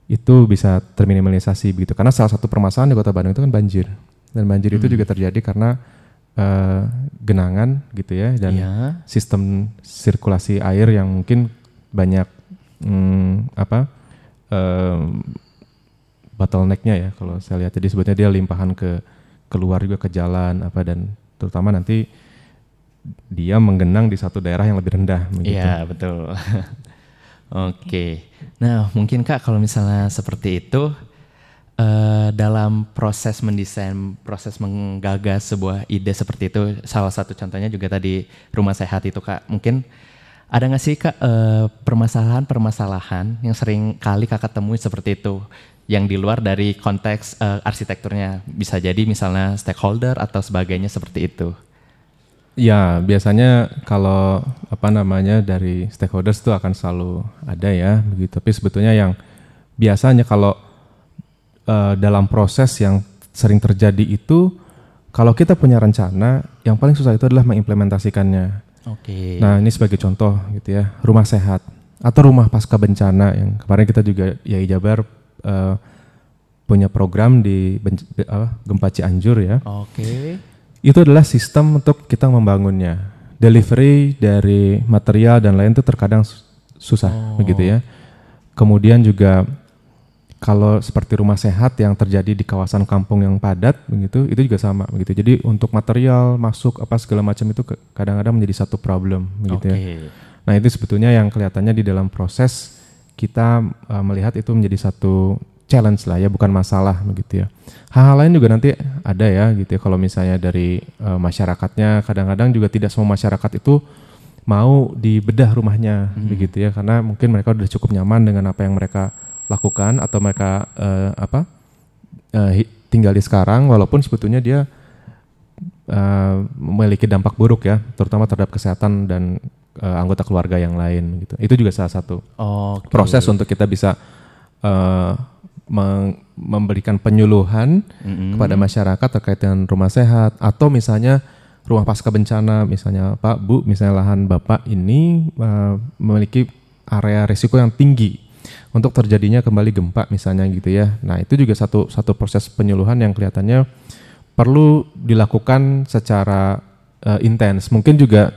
itu bisa terminimalisasi begitu. Karena salah satu permasalahan di Kota Bandung itu kan banjir. Dan banjir itu juga terjadi karena genangan gitu ya, dan sistem sirkulasi air yang mungkin banyak bottleneck-nya ya kalau saya lihat. Jadi sebetulnya dia limpahan keluar juga ke jalan dan terutama nanti dia menggenang di satu daerah yang lebih rendah. Iya betul. Oke, nah mungkin Kak kalau misalnya seperti itu dalam proses mendesain, proses menggagas sebuah ide seperti itu, salah satu contohnya juga tadi rumah sehat itu Kak, mungkin ada nggak sih Kak permasalahan yang sering kali Kakak temui seperti itu yang di luar dari konteks arsitekturnya, bisa jadi misalnya stakeholder atau sebagainya seperti itu? Ya, biasanya kalau dari stakeholders itu akan selalu ada ya, begitu. Tapi sebetulnya yang biasanya kalau dalam proses yang sering terjadi itu, kalau kita punya rencana, yang paling susah itu adalah mengimplementasikannya. Oke. Nah, ini sebagai contoh gitu ya, rumah sehat atau rumah pasca bencana yang kemarin kita juga IAI Jabar punya program di gempa Cianjur ya. Oke. Itu adalah sistem untuk kita membangunnya. Delivery dari material dan lain itu terkadang susah begitu ya. Kemudian juga kalau seperti rumah sehat yang terjadi di kawasan kampung yang padat begitu, itu juga sama begitu. Jadi untuk material masuk segala macam itu kadang-kadang menjadi satu problem begitu ya. Nah, itu sebetulnya yang kelihatannya di dalam proses kita melihat itu menjadi satu challenge lah ya, bukan masalah begitu ya. Hal-hal lain juga nanti ada ya gitu ya, kalau misalnya dari masyarakatnya, kadang-kadang juga tidak semua masyarakat itu mau dibedah rumahnya begitu ya, karena mungkin mereka sudah cukup nyaman dengan apa yang mereka lakukan atau mereka tinggal di sekarang, walaupun sebetulnya dia memiliki dampak buruk ya, terutama terhadap kesehatan dan anggota keluarga yang lain gitu. Itu juga salah satu proses untuk kita bisa memberikan penyuluhan kepada masyarakat terkait dengan rumah sehat, atau misalnya rumah pasca bencana, misalnya Pak, Bu, misalnya lahan Bapak ini memiliki area risiko yang tinggi untuk terjadinya kembali gempa misalnya gitu ya. Nah, itu juga satu proses penyuluhan yang kelihatannya perlu dilakukan secara intens. Mungkin juga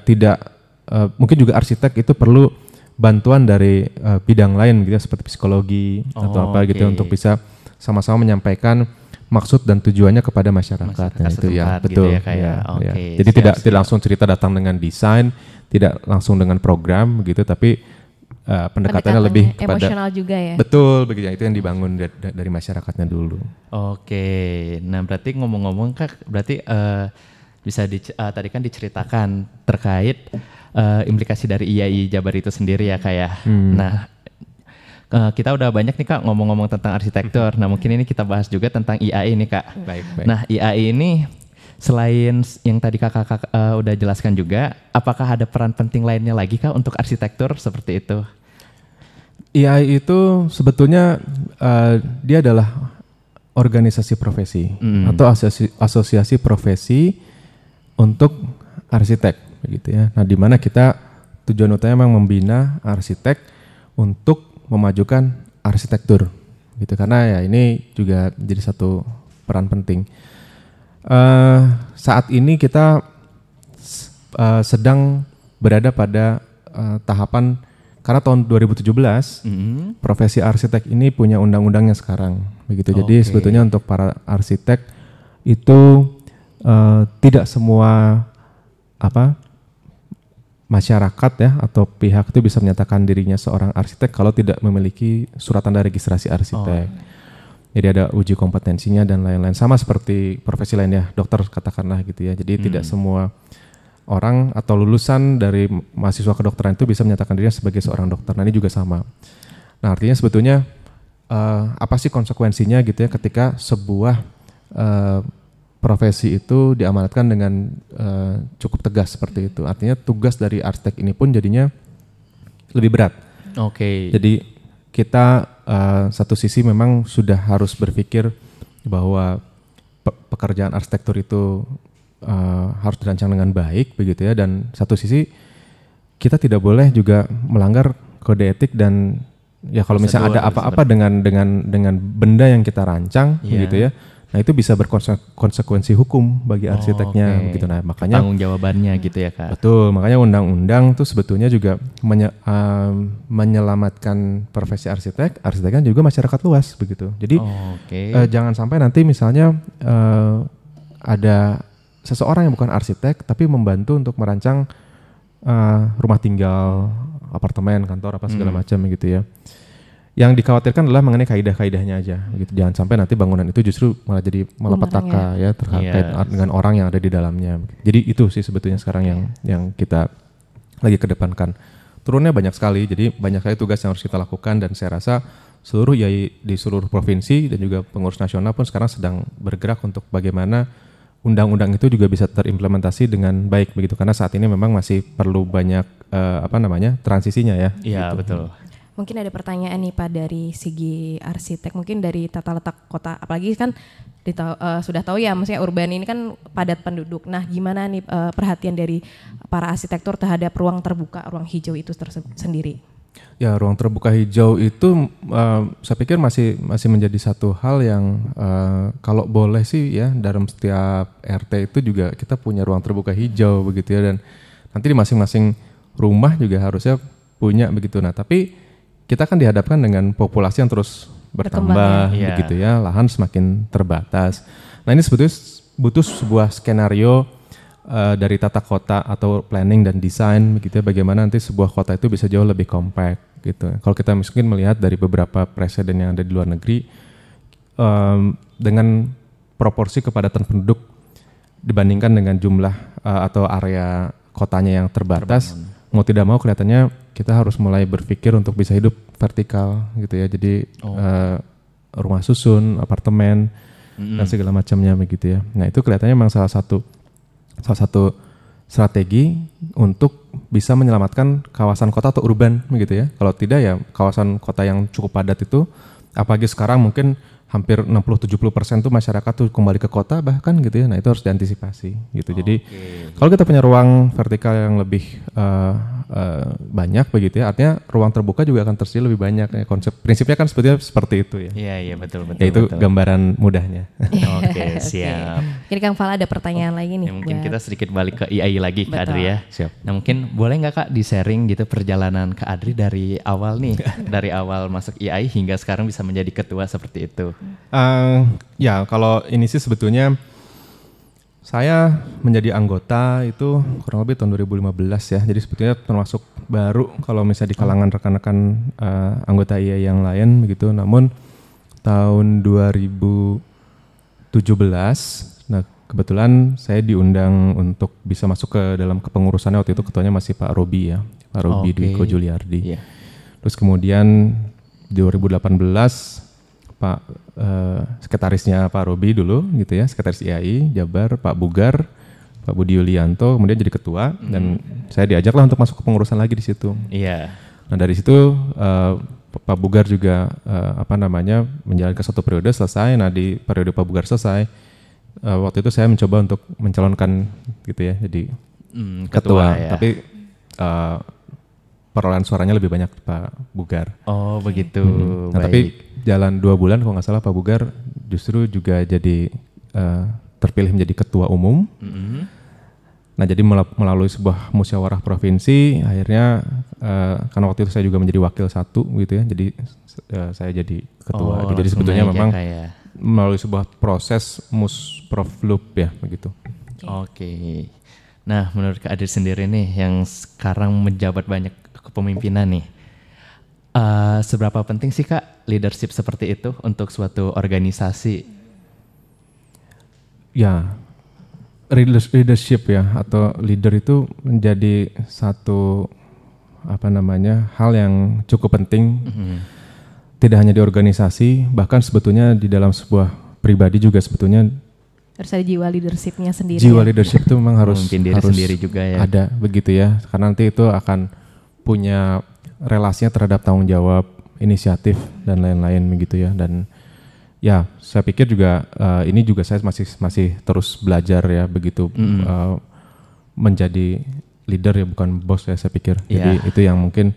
mungkin juga arsitek itu perlu bantuan dari bidang lain gitu ya, seperti psikologi atau apa gitu untuk bisa sama-sama menyampaikan maksud dan tujuannya kepada masyarakat. Nah, itu ya betul gitu ya, ya. Jadi tidak langsung cerita datang dengan desain, tidak langsung dengan program gitu, tapi pendekatannya lebih kepada emosional juga ya. Betul begitu, itu yang dibangun dari masyarakatnya dulu. Oke. Nah, berarti ngomong-ngomong Kak, berarti bisa tadi kan diceritakan terkait implikasi dari IAI Jabar itu sendiri ya Kak ya. Nah, kita udah banyak nih Kak ngomong-ngomong tentang arsitektur. Nah, mungkin ini kita bahas juga tentang IAI nih Kak. Baik. Nah, IAI ini selain yang tadi Kakak udah jelaskan juga, apakah ada peran penting lainnya lagi Kak untuk arsitektur seperti itu? IAI itu sebetulnya dia adalah organisasi profesi atau asosiasi profesi untuk arsitek begitu ya. Nah, di mana kita tujuan utamanya memang membina arsitek untuk memajukan arsitektur gitu, karena ya ini juga jadi satu peran penting. Saat ini kita sedang berada pada tahapan, karena tahun 2017 profesi arsitek ini punya undang-undangnya sekarang begitu. Jadi sebetulnya untuk para arsitek itu tidak semua masyarakat ya atau pihak itu bisa menyatakan dirinya seorang arsitek kalau tidak memiliki surat tanda registrasi arsitek. Jadi ada uji kompetensinya dan lain-lain, sama seperti profesi lain ya, dokter katakanlah gitu ya. Jadi tidak semua orang atau lulusan dari mahasiswa kedokteran itu bisa menyatakan dirinya sebagai seorang dokter. Nah ini juga sama. Nah artinya sebetulnya apa sih konsekuensinya gitu ya ketika sebuah profesi itu diamanatkan dengan cukup tegas seperti itu. Artinya tugas dari arsitek ini pun jadinya lebih berat. Jadi kita satu sisi memang sudah harus berpikir bahwa pekerjaan arsitektur itu harus dirancang dengan baik begitu ya. Dan satu sisi kita tidak boleh juga melanggar kode etik dan ya kalau misalnya ada apa-apa dengan benda yang kita rancang begitu ya. Nah itu bisa berkonsekuensi hukum bagi arsiteknya begitu. Nah makanya tanggung jawabannya gitu ya Kak. Betul, makanya undang-undang tuh sebetulnya juga menyelamatkan profesi arsitek kan juga masyarakat luas begitu. Jadi jangan sampai nanti misalnya ada seseorang yang bukan arsitek tapi membantu untuk merancang rumah tinggal, apartemen, kantor apa segala macam gitu ya. Yang dikhawatirkan adalah mengenai kaidah-kaidahnya aja gitu. Jangan sampai nanti bangunan itu justru malah jadi malapetaka ya terkait dengan orang yang ada di dalamnya. Jadi itu sih sebetulnya sekarang yang kita lagi kedepankan. Turunnya banyak sekali, jadi banyak sekali tugas yang harus kita lakukan dan saya rasa seluruh IAI di seluruh provinsi dan juga pengurus nasional pun sekarang sedang bergerak untuk bagaimana undang-undang itu juga bisa terimplementasi dengan baik begitu, karena saat ini memang masih perlu banyak transisinya ya. Iya gitu. Betul. Mungkin ada pertanyaan nih Pak dari segi arsitek, mungkin dari tata letak kota, apalagi kan sudah tahu ya, maksudnya urban ini kan padat penduduk. Nah gimana nih perhatian dari para arsitektur terhadap ruang terbuka, ruang hijau itu sendiri? Ya ruang terbuka hijau itu saya pikir masih menjadi satu hal yang kalau boleh sih ya dalam setiap RT itu juga kita punya ruang terbuka hijau begitu ya, dan nanti di masing-masing rumah juga harusnya punya begitu. Nah tapi kita kan dihadapkan dengan populasi yang terus bertambah begitu ya, lahan semakin terbatas. Nah ini sebetulnya butuh sebuah skenario dari tata kota atau planning dan desain begitu ya, bagaimana nanti sebuah kota itu bisa jauh lebih compact gitu. Kalau kita mungkin melihat dari beberapa presiden yang ada di luar negeri dengan proporsi kepadatan penduduk dibandingkan dengan jumlah atau area kotanya yang terbatas, mau tidak mau kelihatannya kita harus mulai berpikir untuk bisa hidup vertikal gitu ya. Jadi rumah susun, apartemen dan segala macamnya begitu ya. Nah itu kelihatannya memang salah satu strategi untuk bisa menyelamatkan kawasan kota atau urban begitu ya. Kalau tidak ya kawasan kota yang cukup padat itu, apalagi sekarang mungkin hampir 60-70% tuh masyarakat tuh kembali ke kota bahkan gitu ya. Nah itu harus diantisipasi gitu. Jadi kalau kita punya ruang vertikal yang lebih banyak begitu ya, artinya ruang terbuka juga akan tersedia lebih banyak ya. Prinsipnya kan sebetulnya seperti itu ya. Iya betul. Ya itu gambaran mudahnya. Oke, siap. Jadi Kang Fala ada pertanyaan lagi nih. Ya, mungkin kita sedikit balik ke IAI lagi Kak Adri ya. Siap. Nah mungkin boleh nggak Kak di-sharing gitu perjalanan Kak Adri dari awal nih, dari awal masuk IAI hingga sekarang bisa menjadi ketua seperti itu. Ya kalau ini sih sebetulnya saya menjadi anggota itu kurang lebih tahun 2015 ya. Jadi sebetulnya termasuk baru kalau misalnya di kalangan rekan-rekan anggota IAI yang lain begitu. Namun tahun 2017, nah kebetulan saya diundang untuk bisa masuk ke dalam kepengurusannya. Waktu itu ketuanya masih Pak Robi ya, Pak Robi Dwiko Juliardi. Terus kemudian 2018 Pak sekretarisnya Pak Robi dulu gitu ya, sekretaris IAI Jabar, Pak Bugar, Pak Budi Yulianto kemudian jadi ketua dan saya diajaklah untuk masuk ke pengurusan lagi di situ. Iya. Nah dari situ Pak Bugar juga menjalankan satu periode selesai. Nah di periode Pak Bugar selesai, waktu itu saya mencoba untuk mencalonkan gitu ya jadi ketua ya. Tapi perolehan suaranya lebih banyak Pak Bugar. Oh begitu. Nah tapi jalan 2 bulan kalau nggak salah Pak Bugar justru juga jadi terpilih menjadi ketua umum. Nah jadi melalui sebuah musyawarah provinsi akhirnya karena waktu itu saya juga menjadi wakil 1 gitu ya, jadi saya jadi ketua. Jadi sebetulnya memang melalui sebuah proses musproflup ya begitu. Oke. Nah, menurut Kak Adri sendiri nih yang sekarang menjabat banyak kepemimpinan nih, seberapa penting sih Kak leadership seperti itu untuk suatu organisasi? Ya, leadership ya atau leader itu menjadi satu hal yang cukup penting. Tidak hanya di organisasi, bahkan sebetulnya di dalam sebuah pribadi juga sebetulnya harus ada jiwa leadershipnya sendiri. Jiwa leadership itu memang harus sendiri juga ya. Ada begitu ya, karena nanti itu akan punya relasinya terhadap tanggung jawab, inisiatif dan lain-lain begitu ya. Dan ya saya pikir juga ini juga saya masih terus belajar ya begitu menjadi leader ya, bukan bos ya saya pikir. Jadi itu yang mungkin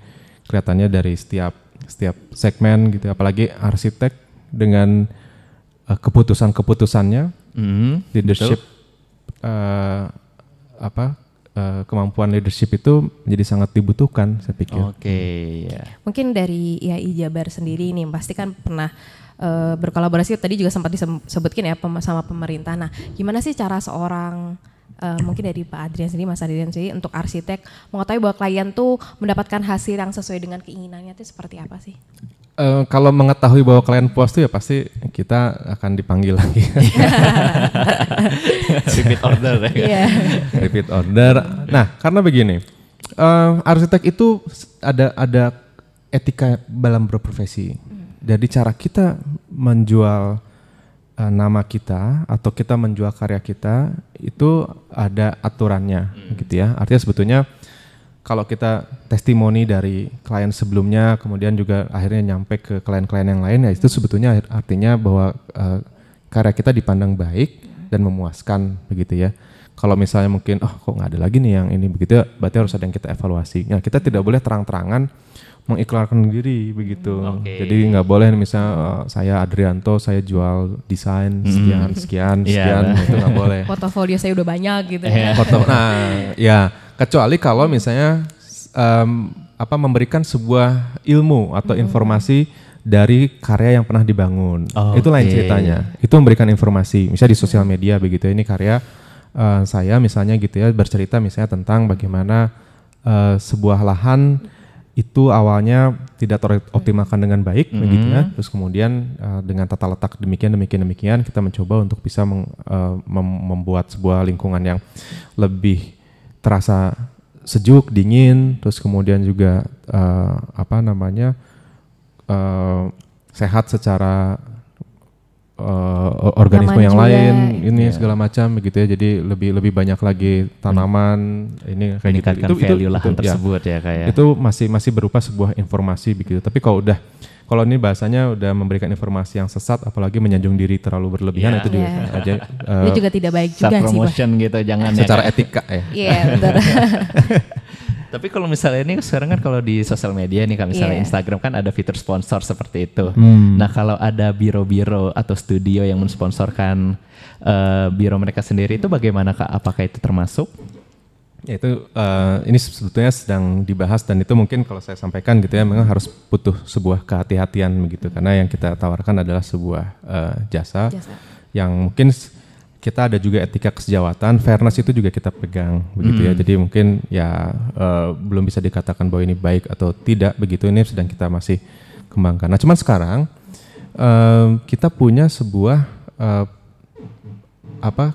kelihatannya dari setiap segmen gitu, apalagi arsitek dengan keputusannya, leadership, kemampuan leadership itu menjadi sangat dibutuhkan saya pikir. Mungkin dari IAI Jabar sendiri nih pasti kan pernah berkolaborasi, tadi juga sempat disebutkan ya sama pemerintah. Nah, gimana sih cara seorang mungkin dari Pak Adrian sendiri, Mas Adrian sendiri untuk arsitek mengetahui bahwa klien tuh mendapatkan hasil yang sesuai dengan keinginannya itu seperti apa sih? Kalau mengetahui bahwa klien puas tuh ya pasti kita akan dipanggil lagi. Repeat order ya. Repeat order. Nah, karena begini, arsitek itu ada etika dalam berprofesi. Jadi cara kita menjual nama kita atau kita menjual karya kita itu ada aturannya gitu ya. Artinya sebetulnya kalau kita testimoni dari klien sebelumnya kemudian juga akhirnya nyampe ke klien-klien yang lain ya itu sebetulnya artinya bahwa karya kita dipandang baik dan memuaskan begitu ya. Kalau misalnya mungkin kok nggak ada lagi nih yang ini begitu, berarti harus ada yang kita evaluasi. Nah, kita tidak boleh terang-terangan mengiklankan diri begitu. Jadi nggak boleh misalnya saya Adrianto, saya jual desain sekian itu nggak boleh. Portofolio saya udah banyak gitu ya. Kecuali kalau misalnya memberikan sebuah ilmu atau informasi dari karya yang pernah dibangun. Itu lain ceritanya. Itu memberikan informasi. Misalnya di sosial media begitu, ini karya saya misalnya gitu ya, bercerita misalnya tentang bagaimana sebuah lahan itu awalnya tidak teroptimalkan dengan baik begitu ya. Terus kemudian dengan tata letak demikian kita mencoba untuk bisa membuat sebuah lingkungan yang lebih terasa sejuk, dingin, terus kemudian juga sehat secara organisme yang juga, lain ini segala macam begitu ya. Jadi lebih banyak lagi tanaman ini kayak gitu. Value lahan tersebut ya kayak. Itu masih berupa sebuah informasi begitu. Tapi kalau ini bahasanya udah memberikan informasi yang sesat, apalagi menyanjung diri terlalu berlebihan itu juga aja. Itu juga tidak baik juga sih, promotion gitu, jangan secara etika ya. Iya, betul. Tapi kalau misalnya ini sekarang kan kalau di sosial media nih, kalau misalnya Instagram kan ada fitur sponsor seperti itu. Nah, kalau ada biro-biro atau studio yang mensponsorkan biro mereka sendiri itu bagaimana Kak? Apakah itu termasuk? Ya itu ini sebetulnya sedang dibahas dan itu mungkin kalau saya sampaikan gitu ya memang harus butuh sebuah kehati-hatian begitu karena yang kita tawarkan adalah sebuah jasa yang mungkin kita ada juga etika kesejawatan, fairness itu juga kita pegang begitu ya. Jadi mungkin ya belum bisa dikatakan bahwa ini baik atau tidak begitu, ini sedang kita masih kembangkan. Nah, cuman sekarang kita punya sebuah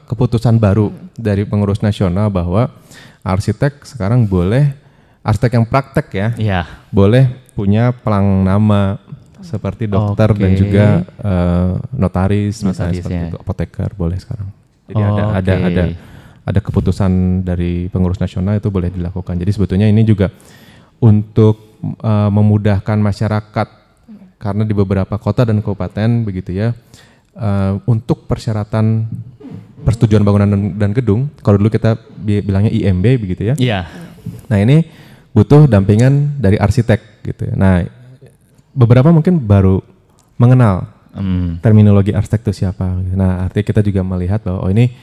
keputusan baru dari pengurus nasional bahwa arsitek sekarang boleh, arsitek yang praktek ya, boleh punya pelang nama seperti dokter dan juga notaris misalnya seperti itu, apoteker boleh sekarang. Jadi ada keputusan dari pengurus nasional itu boleh dilakukan. Jadi sebetulnya ini juga untuk memudahkan masyarakat karena di beberapa kota dan kabupaten begitu ya, untuk persyaratan persetujuan bangunan dan gedung, kalau dulu kita bilangnya IMB begitu ya. Iya. Nah, ini butuh dampingan dari arsitek gitu ya. Nah, beberapa mungkin baru mengenal terminologi arsitek itu siapa. Nah, artinya kita juga melihat bahwa ini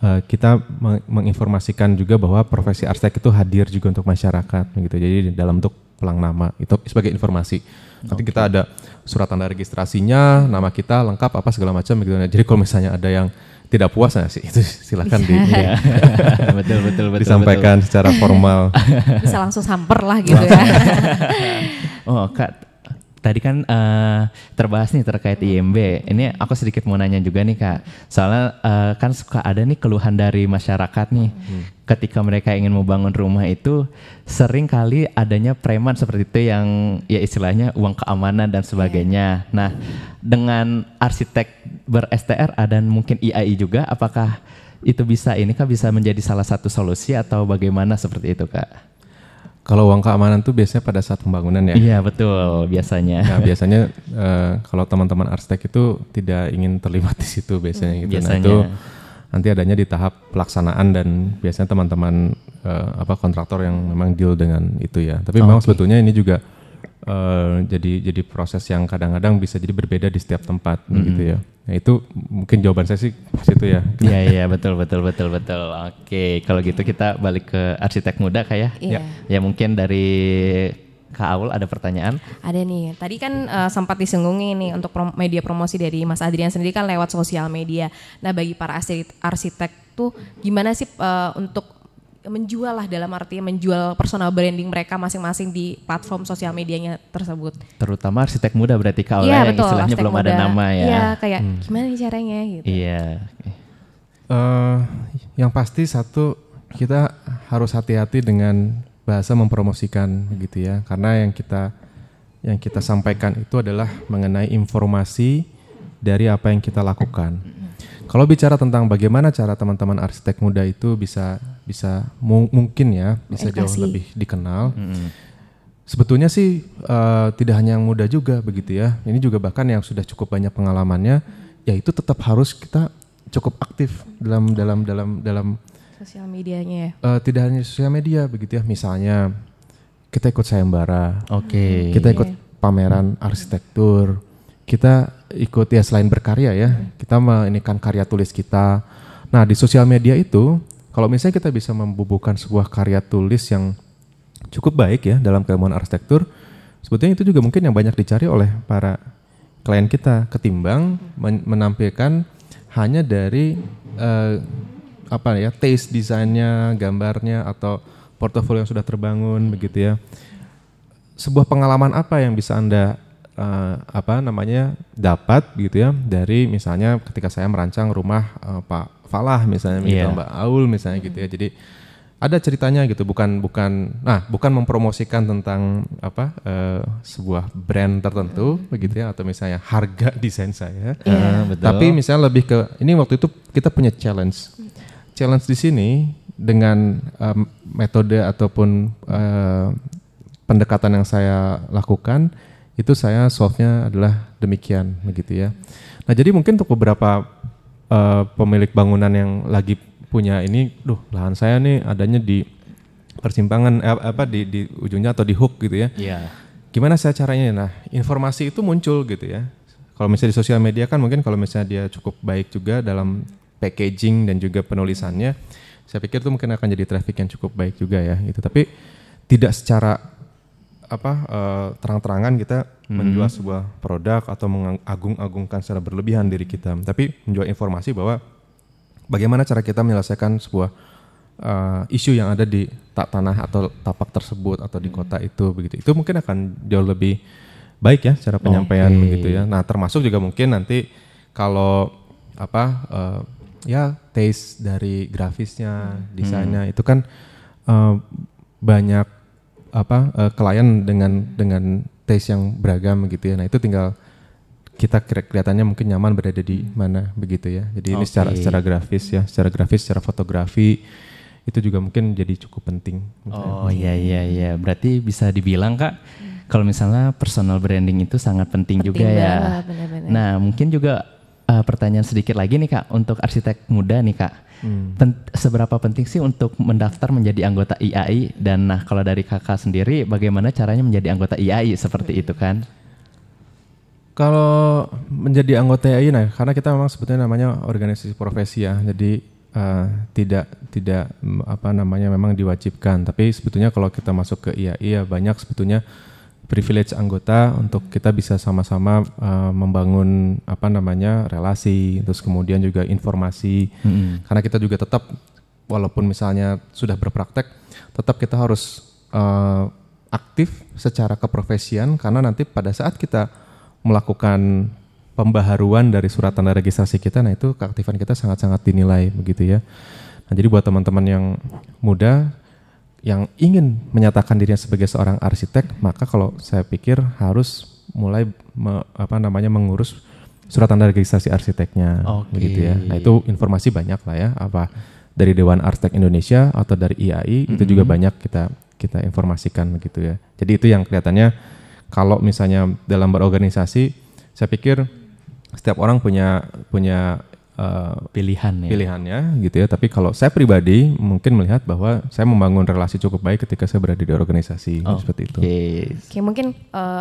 kita menginformasikan juga bahwa profesi arsitek itu hadir juga untuk masyarakat gitu. Jadi dalam bentuk pelang nama itu sebagai informasi. Nanti kita ada surat tanda registrasinya, nama kita lengkap apa segala macam gitu. Jadi kalau misalnya ada yang tidak puas sih itu silakan betul disampaikan secara formal. Bisa langsung samper lah gitu ya. Oh Kak, tadi kan terbahas nih terkait IMB. Ini aku sedikit mau nanya juga nih Kak. Soalnya kan suka ada nih keluhan dari masyarakat nih. Ketika mereka ingin membangun rumah itu sering kali adanya preman seperti itu yang ya istilahnya uang keamanan dan sebagainya. Nah, dengan arsitek ber-STRA dan mungkin IAI juga, apakah itu bisa menjadi salah satu solusi atau bagaimana seperti itu Kak? Kalau uang keamanan tuh biasanya pada saat pembangunan ya? Iya betul biasanya. Nah biasanya kalau teman-teman arsitek itu tidak ingin terlibat di situ biasanya gitu. Biasanya. Nah itu nanti adanya di tahap pelaksanaan dan biasanya teman-teman kontraktor yang memang deal dengan itu ya. Tapi memang sebetulnya ini juga jadi proses yang kadang-kadang bisa jadi berbeda di setiap tempat gitu ya. Nah itu mungkin jawaban saya sih situ ya. Iya betul. Oke, kalau gitu kita balik ke arsitek muda Kak ya. Iya. Ya mungkin dari Kak Aul ada pertanyaan? Ada nih. Tadi kan sempat disenggungin nih untuk media promosi dari Mas Adrian sendiri kan lewat sosial media. Nah bagi para arsitek tuh gimana sih untuk menjual lah, dalam artinya menjual personal branding mereka masing-masing di platform sosial medianya tersebut. Terutama arsitek muda berarti Kak Aul yang istilahnya belum muda. Ada nama ya. Iya kayak gimana nih caranya gitu. Iya. Yang pasti satu, kita harus hati-hati dengan bahasa mempromosikan gitu ya. Karena yang kita sampaikan itu adalah mengenai informasi dari apa yang kita lakukan. Kalau bicara tentang bagaimana cara teman-teman arsitek muda itu bisa mungkin ya bisa jauh lebih dikenal. Sebetulnya sih tidak hanya yang muda juga begitu ya. Ini juga bahkan yang sudah cukup banyak pengalamannya, ya itu tetap harus kita cukup aktif dalam sosial medianya ya. Tidak hanya sosial media begitu ya. Misalnya kita ikut sayembara, kita ikut pameran arsitektur. Kita ikut ya selain berkarya ya, kita meinikan karya tulis kita. Nah di sosial media itu, kalau misalnya kita bisa membubuhkan sebuah karya tulis yang cukup baik ya dalam keilmuan arsitektur, sebetulnya itu juga mungkin yang banyak dicari oleh para klien kita ketimbang menampilkan hanya dari taste desainnya, gambarnya atau portofolio yang sudah terbangun begitu ya. Sebuah pengalaman apa yang bisa Anda dapat gitu ya dari misalnya ketika saya merancang rumah Pak Falah misalnya gitu, Mbak Aul misalnya gitu ya. Jadi ada ceritanya gitu, bukan mempromosikan tentang sebuah brand tertentu begitu ya, atau misalnya harga desain saya. Betul. Tapi misalnya lebih ke ini, waktu itu kita punya challenge di sini dengan metode ataupun pendekatan yang saya lakukan. Itu saya solve-nya adalah demikian begitu ya. Nah jadi mungkin untuk beberapa pemilik bangunan yang lagi punya ini, lahan saya nih adanya di persimpangan di ujungnya atau di hook gitu ya. Iya. Gimana saya caranya? Nah informasi itu muncul gitu ya. Kalau misalnya di sosial media kan mungkin kalau misalnya dia cukup baik juga dalam packaging dan juga penulisannya, saya pikir itu mungkin akan jadi traffic yang cukup baik juga ya. Gitu. Tapi tidak secara terang-terangan kita menjual sebuah produk atau mengagung-agungkan secara berlebihan diri kita, tapi menjual informasi bahwa bagaimana cara kita menyelesaikan sebuah isu yang ada di tanah atau tapak tersebut atau di kota itu begitu. Itu mungkin akan jauh lebih baik ya cara penyampaian begitu ya. Nah termasuk juga mungkin nanti kalau taste dari grafisnya, desainnya itu kan banyak klien dengan taste yang beragam gitu ya. Nah itu tinggal kita kelihatannya mungkin nyaman berada di mana begitu ya. Jadi ini secara grafis ya, secara fotografi itu juga mungkin jadi cukup penting. Oh iya. Berarti bisa dibilang Kak, kalau misalnya personal branding itu sangat penting juga ya. Benar-benar. Nah mungkin juga pertanyaan sedikit lagi nih Kak, untuk arsitek muda nih Kak. Seberapa penting sih untuk mendaftar menjadi anggota IAI, dan nah kalau dari kakak sendiri bagaimana caranya menjadi anggota IAI seperti itu kan? Kalau menjadi anggota IAI, karena kita memang sebetulnya namanya organisasi profesi ya, jadi tidak apa namanya memang diwajibkan. Tapi sebetulnya kalau kita masuk ke IAI ya banyak sebetulnya privilege anggota untuk kita bisa sama-sama membangun apa namanya relasi, terus kemudian juga informasi. Karena kita juga tetap walaupun misalnya sudah berpraktek, tetap kita harus aktif secara keprofesian karena nanti pada saat kita melakukan pembaharuan dari surat tanda registrasi kita, nah itu keaktifan kita sangat-sangat dinilai begitu ya. Nah jadi buat teman-teman yang muda yang ingin menyatakan dirinya sebagai seorang arsitek, maka kalau saya pikir harus mulai mengurus surat tanda registrasi arsiteknya, begitu ya. Nah itu informasi banyak lah ya, apa dari Dewan Arsitek Indonesia atau dari IAI itu juga banyak kita informasikan begitu ya. Jadi itu yang kelihatannya kalau misalnya dalam berorganisasi, saya pikir setiap orang punya pilihannya gitu ya. Tapi kalau saya pribadi mungkin melihat bahwa saya membangun relasi cukup baik ketika saya berada di organisasi seperti itu. Oke, mungkin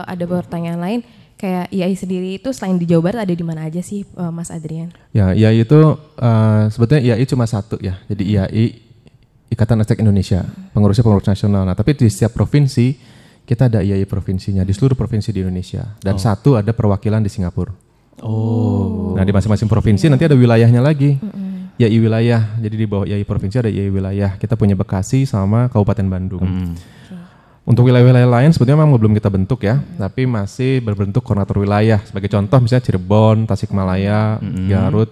ada pertanyaan lain kayak IAI sendiri itu selain di Jawa Barat ada di mana aja sih Mas Adrian? Ya IAI itu sebetulnya IAI cuma satu ya. Jadi IAI Ikatan Arsitek Indonesia, pengurus nasional. Nah tapi di setiap provinsi kita ada IAI provinsinya di seluruh provinsi di Indonesia dan satu ada perwakilan di Singapura. Nah di masing-masing provinsi nanti ada wilayahnya lagi. IAI wilayah. Jadi di bawah IAI provinsi ada IAI wilayah. Kita punya Bekasi sama Kabupaten Bandung. Untuk wilayah-wilayah lain sebetulnya memang belum kita bentuk ya, tapi masih berbentuk koordinator wilayah. Sebagai contoh misalnya Cirebon, Tasikmalaya, Garut,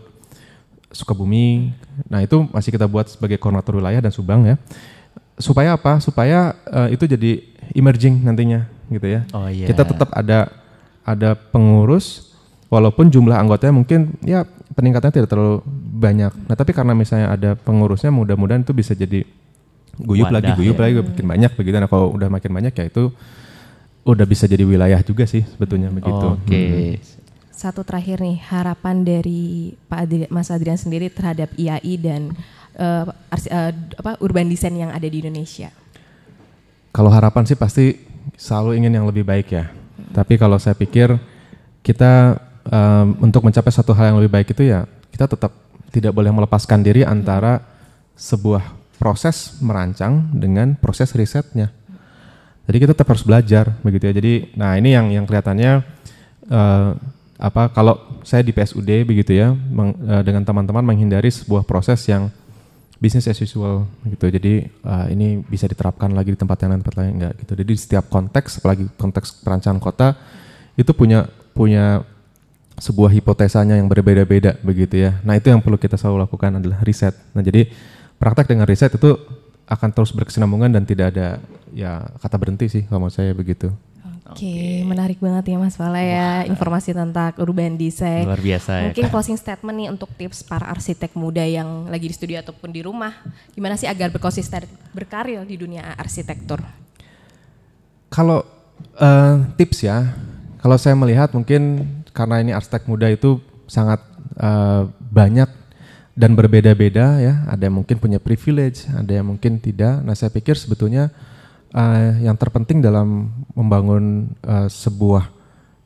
Sukabumi. Nah itu masih kita buat sebagai koordinator wilayah dan Subang ya. Supaya apa? Supaya itu jadi emerging nantinya gitu ya. Kita tetap ada pengurus. Walaupun jumlah anggotanya mungkin ya peningkatannya tidak terlalu banyak. Nah tapi karena misalnya ada pengurusnya mudah-mudahan itu bisa jadi guyup lagi makin banyak begitu. Nah kalau udah makin banyak ya itu udah bisa jadi wilayah juga sih sebetulnya begitu. Satu terakhir nih, harapan dari Mas Adrian sendiri terhadap IAI dan urban design yang ada di Indonesia. Kalau harapan sih pasti selalu ingin yang lebih baik ya. Tapi kalau saya pikir kita untuk mencapai satu hal yang lebih baik itu ya kita tetap tidak boleh melepaskan diri antara sebuah proses merancang dengan proses risetnya. Jadi kita tetap harus belajar begitu ya. Jadi nah ini yang kelihatannya kalau saya di PSUD begitu ya dengan teman-teman menghindari sebuah proses yang business as usual gitu. Jadi ini bisa diterapkan lagi di tempat yang lain enggak gitu. Jadi di setiap konteks apalagi konteks perancangan kota itu punya sebuah hipotesanya yang berbeda-beda begitu ya. Nah itu yang perlu kita selalu lakukan adalah riset. Nah jadi praktek dengan riset itu akan terus berkesinambungan dan tidak ada ya kata berhenti sih kalau menurut saya begitu. Oke, menarik banget ya Mas Fala ya informasi tentang urban design. Luar biasa. Mungkin closing statement nih untuk tips para arsitek muda yang lagi di studio ataupun di rumah. Gimana sih agar berkonsisten berkarir di dunia arsitektur? Kalau tips ya, kalau saya melihat mungkin karena ini arsitek muda itu sangat banyak dan berbeda-beda ya. Ada yang mungkin punya privilege, ada yang mungkin tidak. Nah saya pikir sebetulnya yang terpenting dalam membangun sebuah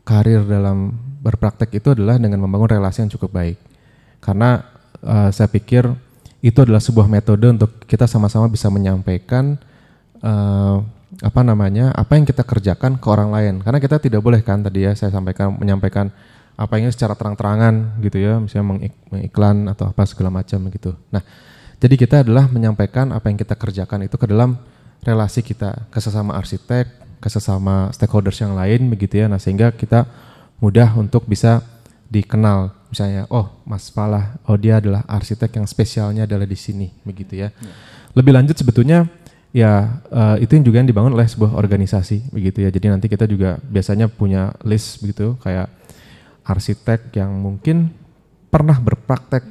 karir dalam berpraktek itu adalah dengan membangun relasi yang cukup baik. Karena saya pikir itu adalah sebuah metode untuk kita sama-sama bisa menyampaikan apa yang kita kerjakan ke orang lain. Karena kita tidak boleh kan tadi ya saya menyampaikan apa yang secara terang-terangan gitu ya, misalnya mengiklan atau apa segala macam gitu. Nah, jadi kita adalah menyampaikan apa yang kita kerjakan itu ke dalam relasi kita ke sesama arsitek, ke sesama stakeholders yang lain begitu ya. Nah, sehingga kita mudah untuk bisa dikenal. Misalnya, oh Mas Falah, oh dia adalah arsitek yang spesialnya adalah di sini begitu ya. Lebih lanjut sebetulnya ya itu yang juga yang dibangun oleh sebuah organisasi begitu ya. Jadi nanti kita juga biasanya punya list begitu kayak arsitek yang mungkin pernah berpraktek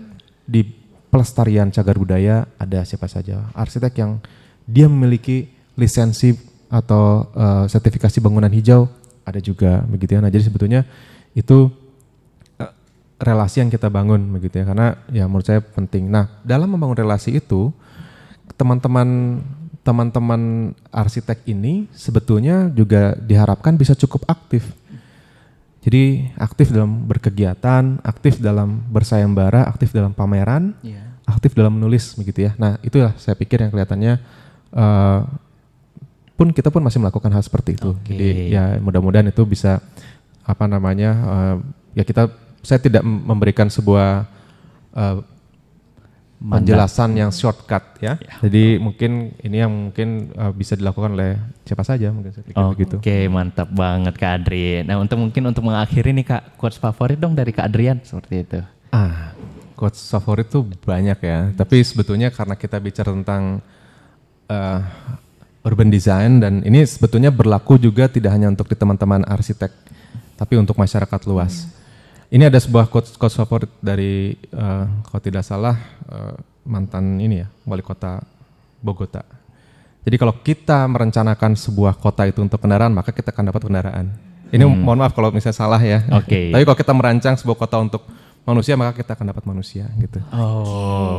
di pelestarian cagar budaya ada siapa saja. Arsitek yang dia memiliki lisensi atau sertifikasi bangunan hijau ada juga begitu ya. Nah jadi sebetulnya itu relasi yang kita bangun begitu ya, karena ya menurut saya penting. Nah dalam membangun relasi itu teman-teman arsitek ini sebetulnya juga diharapkan bisa cukup aktif. Jadi aktif dalam berkegiatan, aktif dalam bersayembara, aktif dalam pameran, aktif dalam menulis begitu ya. Nah itulah saya pikir yang kelihatannya kita pun masih melakukan hal seperti itu. Jadi ya mudah-mudahan itu bisa saya tidak memberikan sebuah penjelasan yang shortcut ya. Jadi mungkin ini yang mungkin bisa dilakukan oleh siapa saja mungkin saya pikir begitu. Oke, mantap banget Kak Adri. Nah, untuk mengakhiri nih Kak, quotes favorit dong dari Kak Adrian seperti itu. Quotes favorit tuh banyak ya, tapi sebetulnya karena kita bicara tentang urban design dan ini sebetulnya berlaku juga tidak hanya untuk di teman-teman arsitek, tapi untuk masyarakat luas. Ini ada sebuah quotes favorit dari kalau tidak salah mantan wali kota Bogota. Jadi kalau kita merencanakan sebuah kota itu untuk kendaraan, maka kita akan dapat kendaraan. Ini mohon maaf kalau misalnya salah ya. Tapi kalau kita merancang sebuah kota untuk manusia, maka kita akan dapat manusia gitu.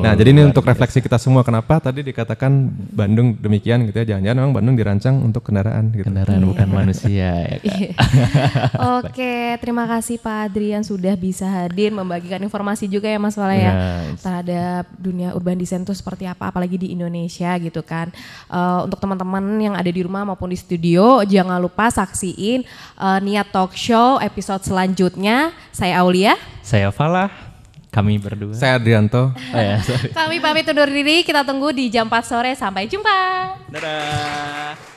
Nah jadi ini untuk refleksi kita semua, kenapa tadi dikatakan Bandung demikian gitu ya, jangan-jangan memang Bandung dirancang untuk kendaraan gitu. Kendaraan bukan manusia ya Kak. Oke, terima kasih Pak Adrian sudah bisa hadir membagikan informasi juga ya Mas Fala ya terhadap dunia urban design itu seperti apa, apalagi di Indonesia gitu kan. Untuk teman-teman yang ada di rumah maupun di studio, jangan lupa saksiin Niat Talk Show episode selanjutnya. Saya Aulia. Saya Fala, kami berdua. Saya Adrianto. Kami pamit undur diri, kita tunggu di jam 4 sore. Sampai jumpa. Dadah.